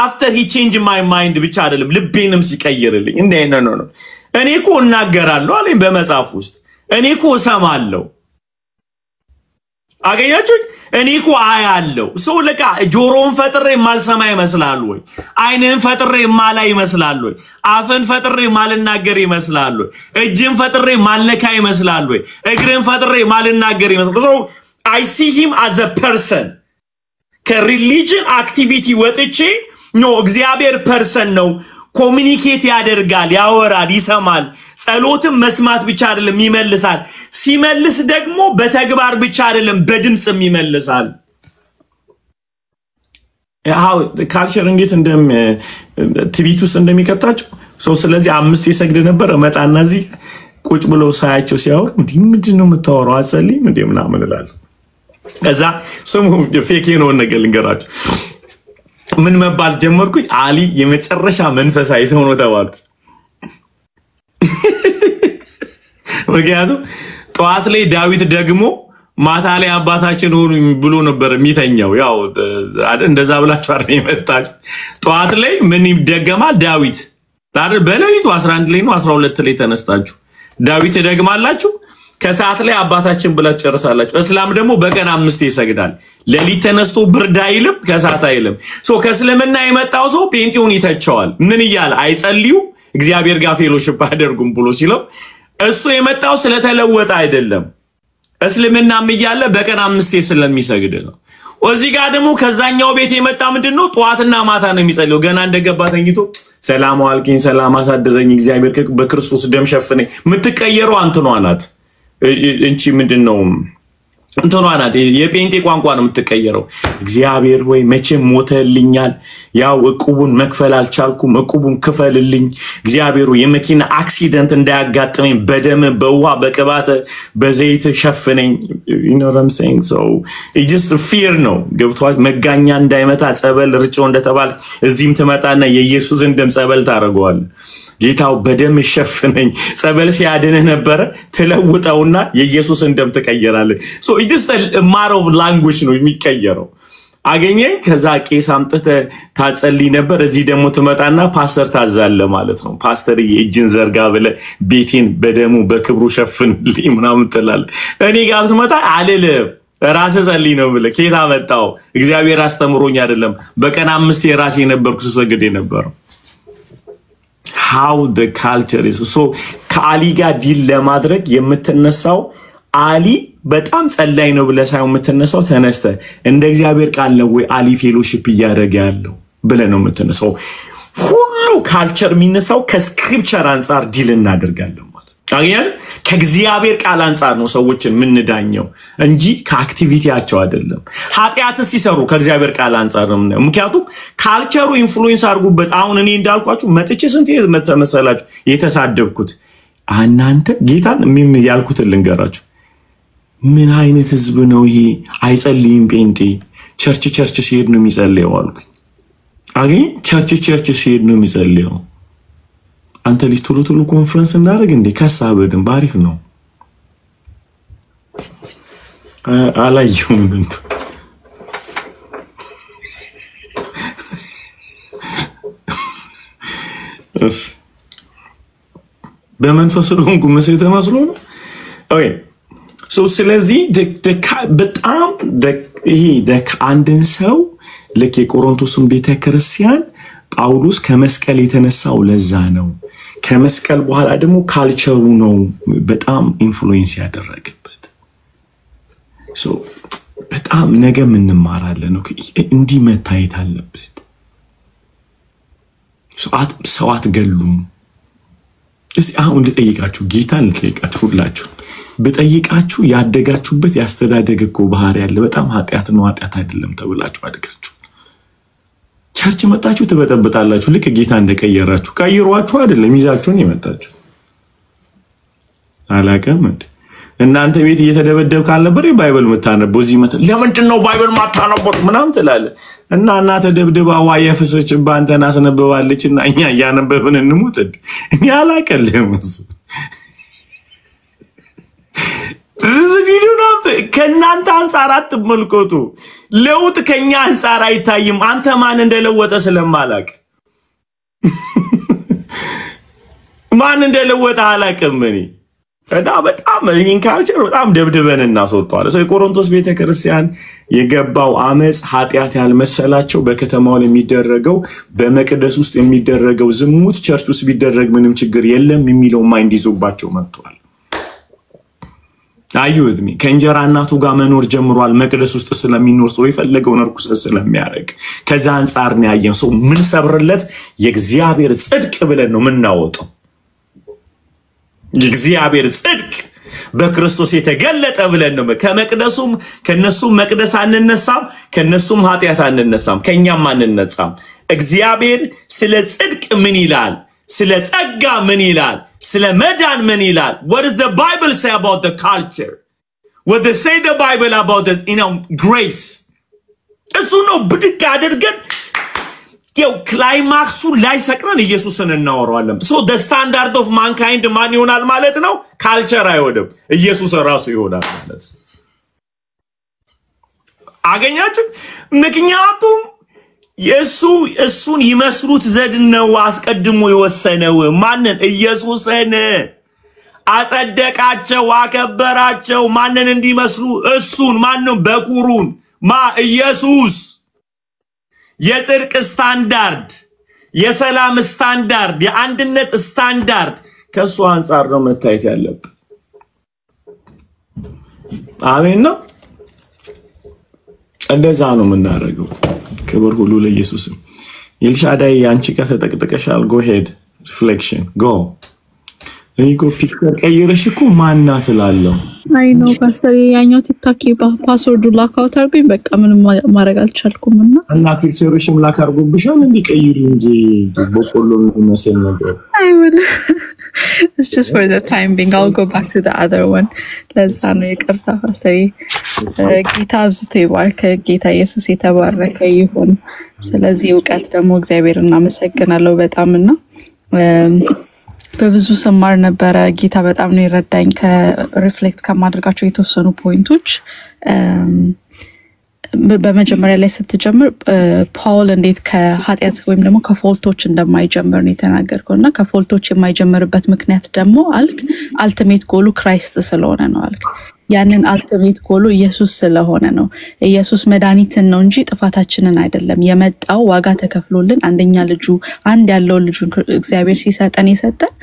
after he changed my mind ብቻ አይደለም ልቤንም ሲቀይርልኝ እንዴ ኖ እኔኮ እናገራለሁ አለኝ በመጽሐፍ ውስጥ እኔኮ ሰማለሁ አገኛችሁ እኔኮ አያለሁ ሰው ለካ ጆሮን ፈጥሬ ማልሰማ ይመስላል ወይ አይነን ፈጥሬ ማላይ ይመስላል ወይ አፈን ፈጥሬ ማልናገር ይመስላል ወይ እጅን ፈጥሬ ማልነካ ይመስላል ወይ እግርን ፈጥሬ ማልናገር ይመስላል so I see him as a person ከሪሊጅን አክቲቪቲ ወጥቼ ነው እግዚአብሔር ፐርሰን ነው ኮሙኒኬት ያደርጋል ያወራል ይሰማል ጸሎትም መስማት ብቻ አይደለም ይመልሳል ሲመልስ ደግሞ በተግባር ብቻ አይደለም በድምጽም ይመልሳል ያው ካልቸር እንዴት እንደም ትቢቱስ እንደሚከታቸው ሰው ስለዚህ 5 ይሰግድ ነበር መጣና እዚህ ቁጭ ብሎ ሳያቸው ሲያወር ምንድነው የምታወራው አጸልይ ምንድነው ምናምን ከዛ ስሙ ፌክ ነው ነገር ልንገራችሁ ምን መባል ጀመርኩኝ አሊ የመጨረሻ መንፈሳዊ ሰው ነው ተባልኩ ወጋዱ ጧት ላይ ዳዊት ደግሞ ማታ ላይ አባታችን ሆኑ ብሎ ነበር የሚተኛው ያው እንደዛ ብላችሁ አይደል የመጣች ጧት ላይ ምን ይደገማል ዳዊት አይደል በሌሊቱ 11 ላይ ነው 12 ላይ ተነስታችሁ ዳዊት ይደግማላችሁ ከሰዓት ላይ አባታችን ብላችሁ ጨርሳላችሁ እስላም ደግሞ በቀን 5 ይሰግዳል ለሊት ተነስቶ ብርድ አይልም ከሰዓት አይልም ሶ ከእስልምና የመጣው ሰው ጴንጤውን ይተቻዋል ምን ይያል አይጸልዩ እግዚአብሔር ጋር ፌሎሺፕ አደርጉም ብሎ ሲለው እሱ የመጣው ስለተለወጠ አይደለም እስልምናም ይያለ በቀን 5 ስለሚሰግድ ነው እዚህ ጋር ደግሞ ከዛኛው ቤት የመጣ ምንድነው ጧትና ማታ ነው የሚጸልየው ገና እንደገባ ተኝቶ ሰላም አልኪን ሰላም አሳደረኝ እግዚአብሔር በክርስቶስ ደም ሸፍነኝ ምትቀየሩ አንተ ነው አላት እንቺ ምንድነው እንተኗ ናት የጴንጤ ቋንቋ ነው የምትቀየረው እግዚአብሔር ወይ መቼም ሞተልኛል ያው እቁቡን መክፈል አልቻልኩም እቁቡን ክፈልልኝ እግዚአብሔር የመኪና አክሲደንት እንዳያጋጥመኝ በደም በውሃ በቅባት በዘይት ሸፍነኝ you know what I'm saying so it just fear ነው ገብቷል መጋኛ እንዳይመታ ጸበል ርጭው እንደተባለ እዚህም ትመጣና የኢየሱስን ደም ጸበል ታረጋዋል ጌታው በደም ሸፍነኝ ጸበል ሲያድነ ነበር ተለውጣውና የኢየሱስን ደም ተቀየራለ so it is a matter of language ነው የሚቀየረው አገኘኝ ከዛ ቄስ አምጥተ ታጸልይ ነበር እዚህ ደግሞ ትመጣና ፓስተር ታዛለ ማለት ነው ፓስተር የእጅን ዘርጋ ብለ ቤቴን በደሙ በክብሩ ሸፍንልኝ ምናምን ተላለ እኔ ጋር ትመጣ አለለ ራስ ጸልይ ነው ብለ ኬታ መጣው እግዚአብሔር አስተምሮኝ አይደለም በቀን 5 የራሴ ነበርኩ ሰገደ ነበር how the culture is so ከአሊ ጋር ዲል ለማድረግ የምትነሳው አሊ በጣም ጸላይ ነው ብለ ሳይሆን የምትነሳው ተነስተ እንደ እግዚአብሔር ቃል ነው ወይ አሊ ፌሎሺፕ ያደረገ ያለው ብለ ነው የምትነሳው ሁሉ ካልቸር የሚነሳው ከስክሪፕቸር አንፃር ዲል እናደርጋለን ማለት አገኛል ከእግዚአብሔር ቃል አንፃር ነው ሰዎችን ምንዳኘው እንጂ ከአክቲቪቲያቸው አይደለም። ኃጢአት ሲሰሩ ከእግዚአብሔር ቃል አንፃር ነው። ምክንያቱም ካልቸሩ ኢንፍሉዌንስ አድርጉበት። አሁን እኔ እንዳልኳችሁ መጥቼ ስንት መሰላችሁ የተሳደብኩት እናንተ ጌታን ምን ያልኩት ልንገራችሁ። ምን አይነት ህዝብ ነው ይሄ? አይጸልይም ጴንጤ ቸርች ሲሄድ ነው የሚጸልየው አልኩኝ። አገኝ ቸርች ሲሄድ ነው የሚጸልየው። አንተ ልጅ ቶሎ ኮንፈረንስ እናደርግ እንዴ? ከሳበድን ባሪፍ ነው አላየሁም እንት እስ በመንፈስ ሆንኩ መስለ ተመስሎ ነው። ኦኬ ሶ ስለዚህ በጣም ይሄ አንድን ሰው ለከ ቆሮንቶስን ቤተክርስቲያን ጳውሎስ ከመስቀል የተነሳው ለዛ ነው። ከመስቀል በኋላ ደግሞ ካልቸሩ ነው በጣም ኢንፍሉዌንስ ያደረገበት። ሶ በጣም ነገ ምን እንማራለን ነው እንዲ መታየት አለበት። ሰው አትገሉም። እስኪ አሁን ልጠይቃችሁ፣ ጌታን ልጠይቃችሁ፣ ሁላችሁ በጠይቃችሁ ያደጋችሁበት ያስተዳደግ እኮ ባህሪ ያለ በጣም ኃጢአት ነው ኃጢአት አይደለም ተብላችሁ አድጋችሁ ቸርች መጣችሁ ትበጠብጣላችሁ። ልክ ጌታ እንደቀየራችሁ ቀይሯችሁ አይደለም ይዛችሁን የመጣችሁ አላቀም እንዴ? እናንተ ቤት እየተደበደብ ካልነበር ባይብል መታነበው እዚህ መጣ ለምንድን ነው ባይብል ማታነበው ምናምን ትላለህ እና እናንተ ደብደባ ዋያ ፈሰች ባንተና አስነበባለችና እኛ ያነበብን እንሙት እኔ አላቀልም እሱ ዝግጁና ከናንተ አንፃር አትመልከቱ። ለውጥ ከኛ አንፃር አይታይም። አንተ ማን እንደለወጠ ስለማላቅ ማን እንደለወጠ አላቅም እኔ እና በጣም ይሄን ካልቸር በጣም ደብድበን እናስወጣዋለን። ሰው የቆሮንቶስ ቤተክርስቲያን የገባው አመጽ ኃጢአት ያልመሰላቸው በከተማው የሚደረገው በመቅደስ ውስጥ የሚደረገው ዝሙት ቸርች ውስጥ ቢደረግ ምንም ችግር የለም የሚለው ማይንድ ይዞባቸው መጥቷል። አይዩት ሚ ከእንጀራ እናቱ ጋር መኖር ጀምሯል። መቅደስ ውስጥ ስለሚኖር ሰው የፈለገውን ርኩሰት ስለሚያደርግ ከዛ አንፃር ነው ያየን። ሰው ምን ሰብርለት የእግዚአብሔር ጽድቅ ብለን ነው ምናወጣው። የእግዚአብሔር ጽድቅ በክርስቶስ የተገለጠ ብለን ነው ከመቅደሱም ከነሱም መቅደስ አንነሳም፣ ከነሱም ኃጢአት አንነሳም፣ ከኛም አንነጻም። እግዚአብሔር ስለ ጽድቅ ምን ይላል? ስለ ጸጋ ምን ይላል? ስለ መዳን ምን ይላል? What does the Bible say about the culture? What does say the Bible about the grace? እሱ ነው ብድግ አድርገን ያው ክላይማክሱ ላይ ሰቅረን ኢየሱስን እናወራዋለን። so the standard of mankind ማን ይሆናል ማለት ነው? ካልቸር አይወድም፣ ኢየሱስ ራሱ ይሆናል ማለት ነው። አገኛችሁ? ምክንያቱም እሱን ይመስሉት ዘንድ ነው አስቀድሞ የወሰነው። ማንን? ኢየሱስን አጸደቃቸው፣ አከበራቸው። ማንን እንዲመስሉ? እሱን። ማንን? በኩሩን። ኢየሱስ። የጽድቅ ስታንዳርድ፣ የሰላም ስታንዳርድ፣ የአንድነት ስታንዳርድ ከሱ አንፃር ነው መታየት ያለበት። አሜን ነው። እንደዛ ነው የምናደርገው። ክብር ሁሉ ለኢየሱስ። ኤልሻዳይ አንቺ ጋር ተጠቅጥቀሻል። go ahead reflection go እኮ ፒክቸር ቀይረሽ እኮ ማንና ትላለህ። አይ ነው ፓስተር ያኛው ቲክቶክ ፓስወርዱ ላካውት አድርጎኝ በቃ ምንም ማድረግ አልቻልኩምና እና ፒክቸርሽም ላክ አድርጎብሻል እንዴ? ቀይሩ እንጂ በቆሎ የሚመስል ነገር። I will it's just for the time being. I'll go back to the other one. ለዛ ነው ይቅርታ ፓስተር። ጌታ አብዝቶ ይባርክ። ጌታ ኢየሱስ የተባረከ ይሁን። ስለዚህ ዕውቀት ደግሞ እግዚአብሔርን እናመሰግናለሁ በጣምና በብዙ ሰማር ነበረ። ጌታ በጣም ነው ይረዳኝ። ከሪፍሌክት ከማድረጋቸው የተወሰኑ ፖይንቶች በመጀመሪያ ላይ ስትጀምር ፓውል እንዴት ከኃጢአት ወይም ደግሞ ከፎልቶች እንደማይጀምር ነው የተናገርከውና ከፎልቶች የማይጀምርበት ምክንያት ደግሞ አልክ አልቲሜት ጎሉ ክራይስት ስለሆነ ነው አልክ። ያንን አልቲሜት ጎሉ ኢየሱስ ስለሆነ ነው። ኢየሱስ መድኃኒትን ነው እንጂ ጥፋታችንን አይደለም። የመጣው ዋጋ ተከፍሎልን አንደኛ ልጁ አንድ ያለው ልጁ እግዚአብሔር ሲሰጠን የሰጠን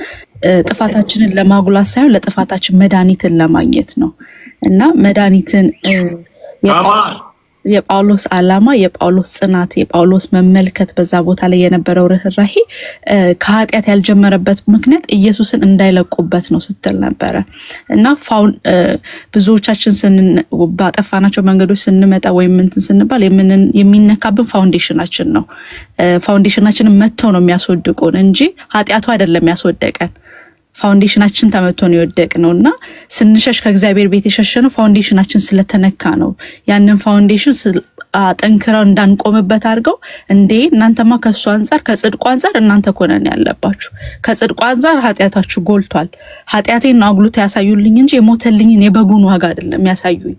ጥፋታችንን ለማጉላት ሳይሆን ለጥፋታችን መድኃኒትን ለማግኘት ነው። እና መድኃኒትን የጳውሎስ ዓላማ የጳውሎስ ጽናት የጳውሎስ መመልከት በዛ ቦታ ላይ የነበረው ርህራሄ ከኃጢአት ያልጀመረበት ምክንያት ኢየሱስን እንዳይለቁበት ነው ስትል ነበረ እና ብዙዎቻችን ባጠፋናቸው መንገዶች ስንመጣ ወይም እንትን ስንባል የሚነካብን ፋውንዴሽናችን ነው ፋውንዴሽናችንን መተው ነው የሚያስወድቁን እንጂ ኃጢአቱ አይደለም ያስወደቀን ፋውንዴሽናችን ተመቶ ነው የወደቅነውና ስንሸሽ ከእግዚአብሔር ቤት የሸሸነው ፋውንዴሽናችን ስለተነካ ነው ያንን ፋውንዴሽን አጠንክረው እንዳንቆምበት አድርገው እንዴ እናንተማ ከሱ አንፃር ከጽድቁ አንፃር እናንተ ኮነን ያለባችሁ ከጽድቁ አንፃር ኃጢአታችሁ ጎልቷል ኃጢአቴን አጉልቶ ያሳዩልኝ እንጂ የሞተልኝን የበጉን ዋጋ አይደለም ያሳዩኝ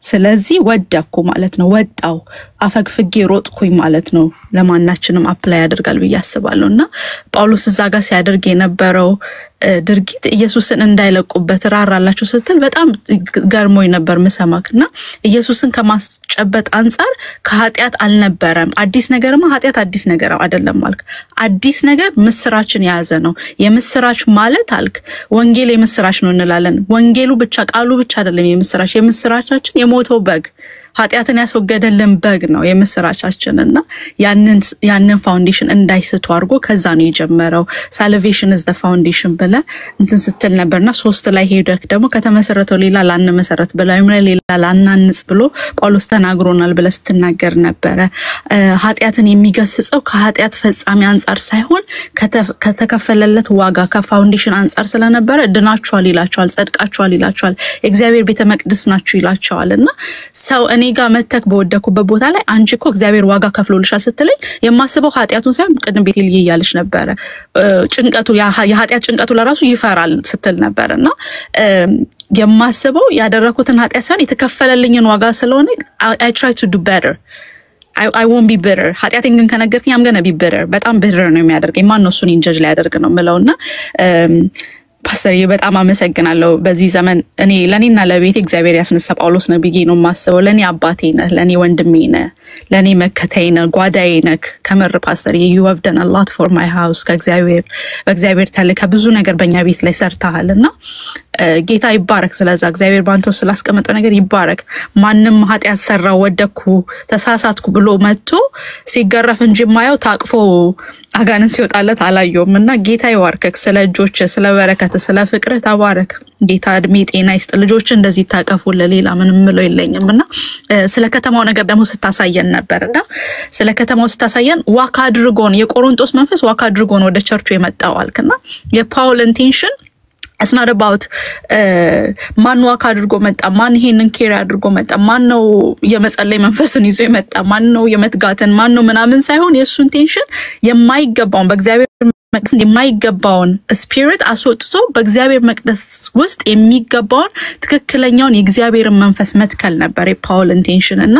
ስለዚህ ወደኩ ማለት ነው ወጣው አፈግፍጌ ሮጥኩኝ ማለት ነው ለማናችንም አፕላይ ያደርጋል ብዬ አስባለሁና ጳውሎስ እዛ ጋር ሲያደርግ የነበረው ድርጊት ኢየሱስን እንዳይለቁበት ራራላችሁ ስትል በጣም ገርሞኝ ነበር መሰማክና ኢየሱስን ከማስጨበጥ አንፃር ከኃጢአት አልነበረም አዲስ ነገርማ ኃጢአት አዲስ ነገር አይደለም ማለት አዲስ ነገር ምስራችን ያዘ ነው የምስራች ማለት አልክ ወንጌል የምስራች ነው እንላለን ወንጌሉ ብቻ ቃሉ ብቻ አይደለም የምስራች የምስራቻችን የሞተው በግ ኃጢአትን ያስወገደልን በግ ነው የምስራቻችንና ያንን ፋውንዴሽን እንዳይስቱ አድርጎ ከዛ ነው የጀመረው salvation is the foundation ብለ እንትን ስትል ነበርና 3 ላይ ሄደክ ደግሞ ከተመሰረተው ሌላ ላንመሰረት በላይም ላይ ሌላ ላናንጽ ብሎ ጳውሎስ ተናግሮናል ብለ ስትናገር ነበር ኃጢአትን የሚገስጸው ከኃጢአት ፈጻሚ አንፃር ሳይሆን ከተከፈለለት ዋጋ ከፋውንዴሽን አንፃር ስለነበረ ድናችኋል ይላችኋል ጸድቃችኋል ይላችኋል እግዚአብሔር ቤተ መቅደስ ናችሁ ይላችኋልና ሰው እኔ ጋር መተክ በወደኩበት ቦታ ላይ አንቺ እኮ እግዚአብሔር ዋጋ ከፍሎልሻል ስትለኝ የማስበው ኃጢአቱን ሳይሆን ቅድም ቤቴል ይያልሽ ነበር ጭንቀቱ የኃጢአት ጭንቀቱ ለራሱ ይፈራል ስትል ነበርና የማስበው ያደረኩትን ኃጢአት ሳይሆን የተከፈለልኝን ዋጋ ስለሆነ I try to do better I won't be bitter ኃጢአቴን ግን ከነገርኩኝ I'm gonna be bitter በጣም bitter ነው የሚያደርገኝ ማን ነው እሱን ኢንጀጅ ላይ ያደርግ ነው ምለውና ፓስተር በጣም አመሰግናለሁ በዚህ ዘመን እኔ ለኔና ለቤቴ እግዚአብሔር ያስነሳ ጳውሎስ ነው ብዬ ነው ማስበው ለኔ አባቴ ነህ ለኔ ወንድሜ ነህ ለኔ መከታዬ ነህ ጓዳዬ ነህ ከመር ፓስተር you have done a lot for my house በእግዚአብሔር ተልከ ብዙ ነገር በእኛ ቤት ላይ ሰርተሃልና ጌታ ይባረክ ስለዛ እግዚአብሔር ባንተ ስላስቀመጠው ነገር ይባረክ ማንንም ኃጢአት ሰራው ወደኩ ተሳሳትኩ ብሎ መጥቶ ሲገረፍ እንጂ ማየው ታቅፎ አጋነን ሲወጣለት አላየውምና ጌታ ይባርከክ ስለ እጆች ስለ በረከት ስለ ፍቅር ተባረክ ጌታ እድሜ ጤና ይስጥ ልጆች እንደዚህ ታቀፉ ለሌላ ምንም ምለው የለኝምና ስለ ከተማው ነገር ደግሞ ስታሳየን ነበርና ስለ ከተማው ስታሳየን ዋካ አድርጎን የቆሮንቶስ መንፈስ ዋካ አድርጎን ወደ ቸርቹ የመጣው አልከና የፓውል ኢንቴንሽን It's not about ማን ዋካ አድርጎ መጣ ማን ይሄንን ኬር አድርጎ መጣ ማን ነው የመጸለይ መንፈስን ይዞ የመጣ ማን ነው የመትጋትን ማን ነው ምናምን ሳይሆን የሱ ኢንቴንሽን የማይገባውን በእግዚአብሔር መቅደስ የማይገባውን ስፒሪት አስወጥቶ በእግዚአብሔር መቅደስ ውስጥ የሚገባውን ትክክለኛውን የእግዚአብሔር መንፈስ መትከል ነበር የፓውል ኢንቴንሽን እና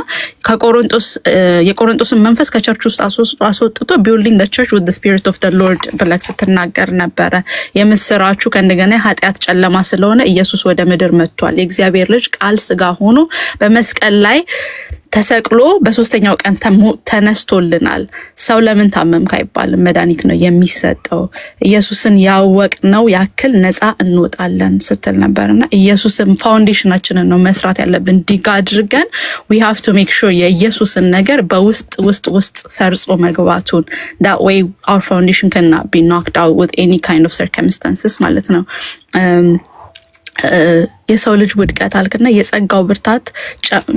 የቆሮንቶስን መንፈስ ከቸርች ውስጥ አስወጥቶ building the church with the spirit of the Lord ብለክ ስትናገር ነበር የምስራቹ ከእንደገና ኃጢአት ጨለማ ስለሆነ ኢየሱስ ወደ ምድር መጥቷል የእግዚአብሔር ልጅ ቃል ስጋ ሆኖ በመስቀል ላይ ተሰቅሎ በሶስተኛው ቀን ተነስቶልናል ሰው ለምን ታመምክ አይባልም መድኃኒት ነው የሚሰጠው ኢየሱስን ያወቅነው ያክል ነፃ እንወጣለን ስትል ነበርና ኢየሱስን ፋውንዴሽናችንን ነው መስራት ያለብን ዲግ አድርገን we have to make sure የኢየሱስን ነገር በውስጥ ሰርጾ መግባቱን that way our foundation cannot be knocked out with any kind of circumstances ማለት ነው የሰው ልጅ ውድቀት አልከና የጸጋው ብርታት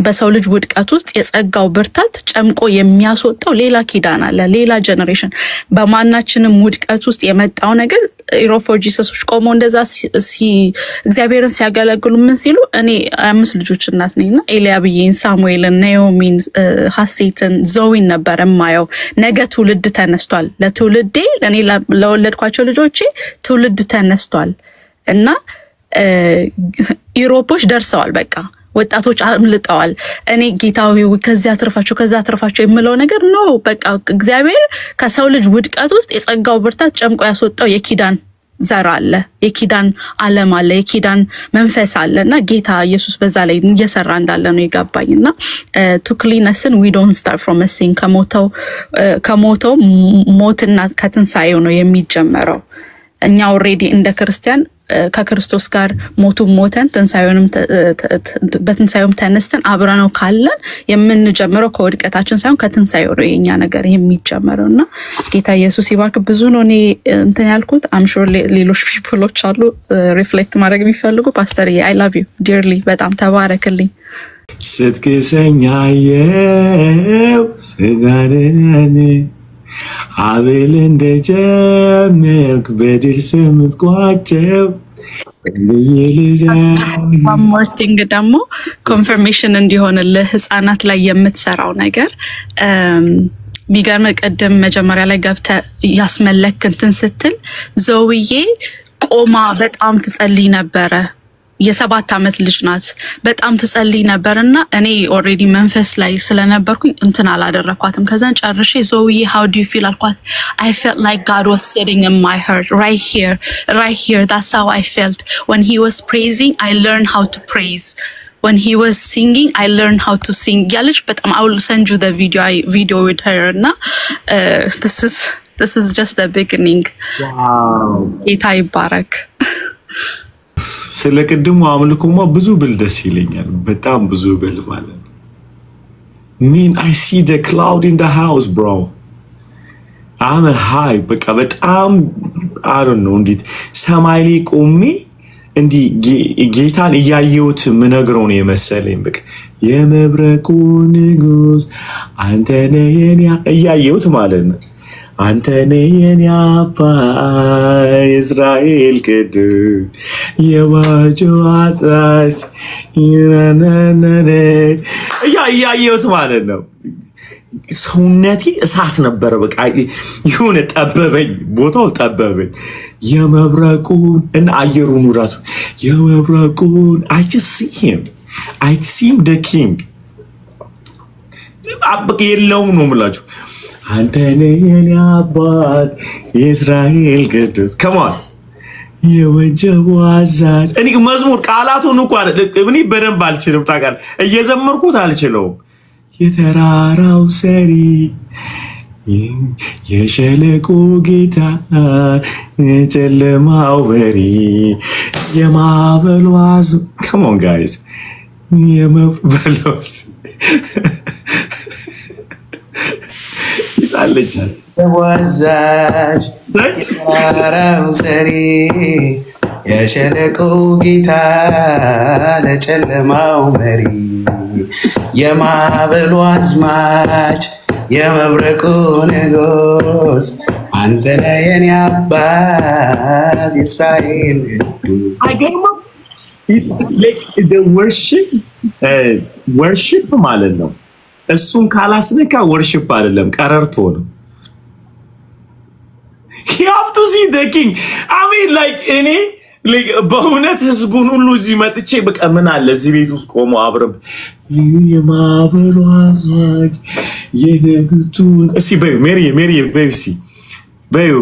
በሰው ልጅ ውድቀት ውስጥ የጸጋው ብርታት ጨምቆ የሚያስወጣው ሌላ ኪዳን አለ ሌላ ጀነሬሽን በማናችንም ውድቀት ውስጥ የመጣው ነገር ኢሮፎር ጂሰሶች ቆሞ እንደዛ እግዚአብሔርን ሲያገለግሉ ምን ሲሉ እኔ 5 ልጆች እናት ነኝና ኤልያብዬን ሳሙኤልን ናኦሚን ሐሴትን ዞዊን ነበር ማየው ነገ ትውልድ ተነስቷል ለትውልዴ ለኔ ለወለድኳቸው ልጆቼ ትውልድ ተነስቷል እና ኢሮፖች ደርሰዋል በቃ ወጣቶች አምልጠዋል እኔ ጌታው ከዚያ አትርፋቸው የምለው ነገር ነው በቃ እግዚአብሔር ከሰው ልጅ ውድቀት ውስጥ የጸጋው ብርታት ጨምቆ ያስወጣው የኪዳን ዘር አለ የኪዳን ዓለም አለ የኪዳን መንፈስ አለና ጌታ ኢየሱስ በዛ ላይ እየሰራ እንዳለ ነው ይገባኝና to cleannessን we don't start from a sin ከሞተው ሞትና ከትንሳኤው ነው የሚጀመረው እኛ already እንደ ክርስቲያን ከክርስቶስ ጋር ሞተን በትንሳኤውም ተነስተን አብረነው ካለን የምንጀምረው ከውድቀታችን ሳይሆን ከትንሳኤው ነው የኛ ነገር የሚጀምረውና ጌታ ኢየሱስ ይባርክ። ብዙ ነው እኔ እንትን ያልኩት አም ሹር ሌሎች ፒፕሎች አሉ ሪፍሌክት ማድረግ የሚፈልጉ። ፓስተር አይ ላቭ ዩ ዲርሊ በጣም ተባረክልኝ። ስትክሰኛየው ስጋደኔ አቤል እንደጀመርክ በድል ስምትቋጨው one more thing ደግሞ ኮንፈርሜሽን እንዲሆንልህ ህፃናት ላይ የምትሰራው ነገር ሚገርም ቀደም መጀመሪያ ላይ ገብተ ያስመለክ እንትን ስትል ዞውዬ ቆማ በጣም ትጸልይ ነበረ። የ7 ዓመት ልጅ ናት። በጣም ትጸልይ ነበርና እኔ ኦሬዲ መንፈስ ላይ ስለነበርኩኝ እንትን አላደረኳትም። ከዛን ጨርሼ ዞውዬ how do you feel አልኳት። I felt like God was sitting in my heart right here. That's how I felt when he was praising. I learned how to praise. When he was singing, I learned how to sing. ያለች በጣም I will send you the video with her እና this is just the beginning. Wow. ጌታ ይባረክ። ስለቀድሞ አምልኮማ ብዙ ብል ደስ ይለኛል። በጣም ብዙ ብል ማለት I see the cloud in the house, bro. I'm high. በቃ በጣም I don't know እንዴት ሰማይ ላይ ቆሜ እንዲ ጌታን እያየሁት ምነግረው ነው የመሰለኝ። በቃ የመብረቁ ንጉስ አንተ ነህ የኔ እያየሁት ማለት ነው። አንተ ነህ የኔ አባት የእስራኤል ቅዱስ የዋጁ አጣስ እያየሁት ማለት ነው። ሰውነቴ እሳት ነበር። በቃ ይሁን ጠበበኝ፣ ቦታው ጠበበኝ። የመብረቁን እና አየሩን ራሱ የመብረቁን I just see him the king አብቅ የለውም ነው የምላችሁ። አንተ ነህ የኔ አባት የእስራኤል ቅዱስ come on የወጀቡ አዛዥ። እኔ መዝሙር ቃላቱን እንኳን እኔ በደንብ አልችልም ታውቃለህ፣ እየዘመርኩት አልችለውም። የተራራው ሰሪ የሸለቆ ጌታ የጨለማው መሪ የማዕበሉ አዝማች come on guys የመበለውስ ይጣለች ወዛጅ የተራራው ሰሪ የሸለቆ ጌታ ለጨለማው መሪ የማዕበሉ አዝማች የመብረቁ ንጉስ አንተ ነህ የኔ አባት የእስራኤል like the worship ማለት ነው። እሱን ካላስነካ worship አይደለም ቀረርቶ ነው። you have to see the king. I mean like እኔ በእውነት ህዝቡን ሁሉ እዚህ መጥቼ በቃ ምን አለ እዚህ ቤት ውስጥ ቆሞ አብረን የማዕበሉ አዝማች የደጉቱን እስቲ በዩ ሜሪ በዩ እስቲ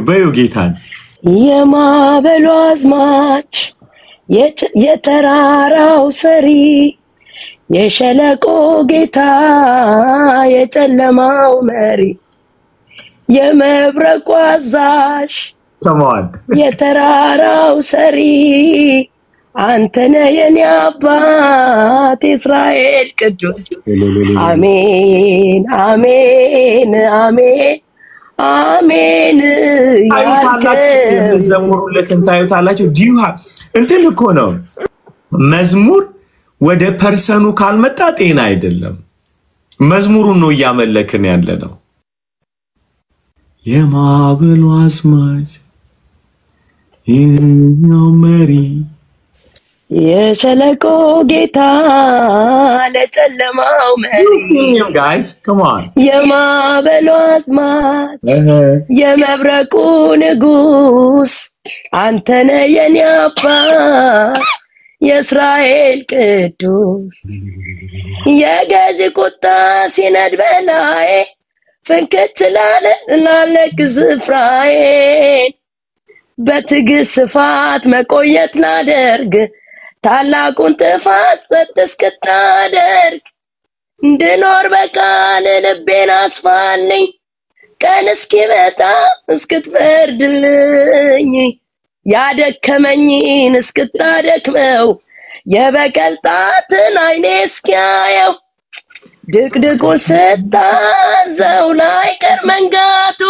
በዩ ጌታን የማዕበሉ አዝማች የተራራው ሰሪ የሸለቆ ጌታ የጨለማው መሪ የመብረቁ አዛዥ የተራራው ሰሪ አንተ ነህ የኔ አባት የእስራኤል ቅዱስ። አሜን አሜን አሜን አሜን ታላችሁ ዘምሩለትን ታዩታላችሁ። ዲዩሃ እንትን እኮ ነው መዝሙር ወደ ፐርሰኑ ካልመጣ ጤና አይደለም። መዝሙሩን ነው እያመለክን ያለ ነው። የማዕበሉ አዝማች የኛው መሪ የሸለቆ ጌታ ለጨለማው መሪ guys come on የማዕበሉ አዝማች የመብረቁ ንጉስ አንተ ነህ የኔ አባት የእስራኤል ቅዱስ የገዥ ቁጣ ሲነድ በላዬ ፍንክች ላለክ ስፍራዬ በትዕግስት ስፋት መቆየት ላደርግ ታላቁን ጥፋት ጸጥ እስክታደርግ እንድኖር በቃል ልቤን አስፋልኝ ቀን እስኪመጣ እስክትፈርድልኝ ያደከመኝን እስክታደክመው የበቀል ጣትን አይኔ እስኪያየው ድቅድቁ ስታዘው ላይቀር መንጋቱ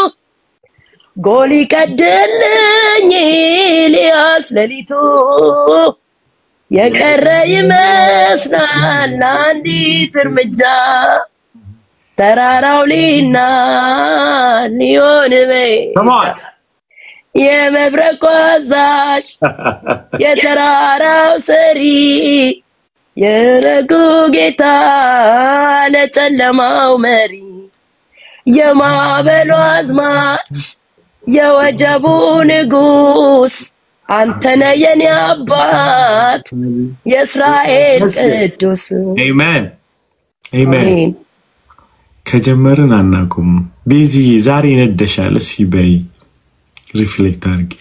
ጎል ይቀድልኝ ሊያልፍ ሌሊቱ የቀረ ይመስላል አንዲት እርምጃ ተራራው ሊናድ ሊሆን የመብረቁ አዛዥ የተራራው ሰሪ የነጉ ጌታ ለጨለማው መሪ የማዕበሉ አዝማች የወጀቡ ንጉስ አንተነ የኔ አባት የእስራኤል ቅዱስ አሜን አሜን ከጀመርን አናቁም ቤዚ ዛሬ ነደሻል እስኪ በይ ሪፍሌክት አድርጊ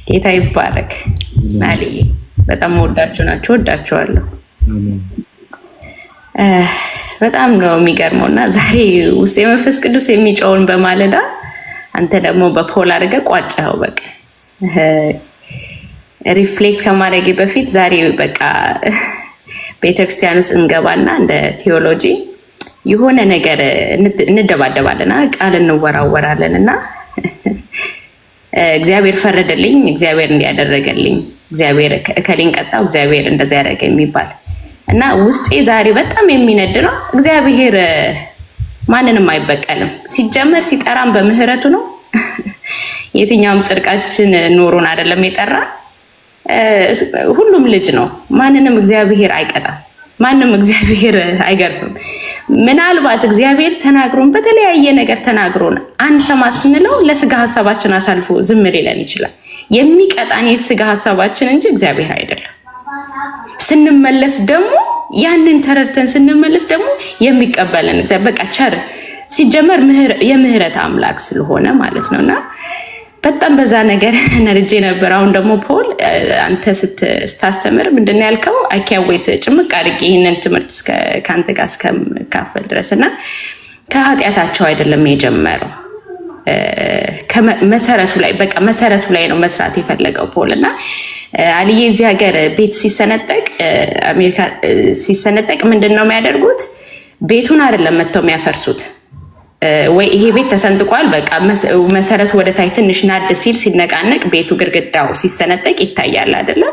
ጌታ ይባረክ ናሊ በጣም ወዳችኋለሁ በጣም ነው የሚገርመውና ዛሬ ውስጥ የመንፈስ ቅዱስ የሚጮውን በማለዳ አንተ ደግሞ በፖል አድርገህ ቋጫው በቃ ሪፍሌክት ከማድረጌ በፊት ዛሬ በቃ ቤተክርስቲያን ውስጥ እንገባና እንደ ቴዎሎጂ የሆነ ነገር እንደባደባለና ቃል እንወራወራለንና እግዚአብሔር ፈረደልኝ እግዚአብሔር እንዲያደረገልኝ እግዚአብሔር ከሊን ቀጣው እግዚአብሔር እንደዛ ያደረገ የሚባል እና ውስጤ ዛሬ በጣም የሚነድ ነው እግዚአብሔር ማንንም አይበቀልም ሲጀመር ሲጠራም በምህረቱ ነው የትኛውም ጽድቃችን ኖሮን አይደለም የጠራ ሁሉም ልጅ ነው ማንንም እግዚአብሔር አይቀጣም ማንንም እግዚአብሔር አይገርፍም ምናልባት እግዚአብሔር ተናግሮን በተለያየ ነገር ተናግሮን አንሰማ ስንለው ለስጋ ሐሳባችን አሳልፎ ዝም ሊለን ይችላል የሚቀጣን የስጋ ሐሳባችን እንጂ እግዚአብሔር አይደለም ስንመለስ ደግሞ ያንን ተረርተን ስንመለስ ደግሞ የሚቀበለን በቃ ቸር ሲጀመር የምህረት አምላክ ስለሆነ ማለት ነውና በጣም በዛ ነገር ነርጄ ነበር አሁን ደግሞ ፖል አንተ ስታስተምር ምንድነው ያልከው አኪያዌት ጭምቅ አድርጌ ይሄንን ትምህርት ካንተ ጋር እስከምካፈል ድረስና ከኃጢያታቸው አይደለም የጀመረው ከመሰረቱ ላይ በቃ መሰረቱ ላይ ነው መስራት የፈለገው ፖልና አልዬ እዚህ ሀገር ቤት ሲሰነጠቅ አሜሪካ ሲሰነጠቅ ምንድነው የሚያደርጉት ቤቱን አይደለም መተው የሚያፈርሱት ወይ ይሄ ቤት ተሰንጥቋል በቃ መሰረቱ ወደ ታይ ትንሽ ናድ ሲል ሲነቃነቅ ቤቱ ግርግዳው ሲሰነጠቅ ይታያል አይደለ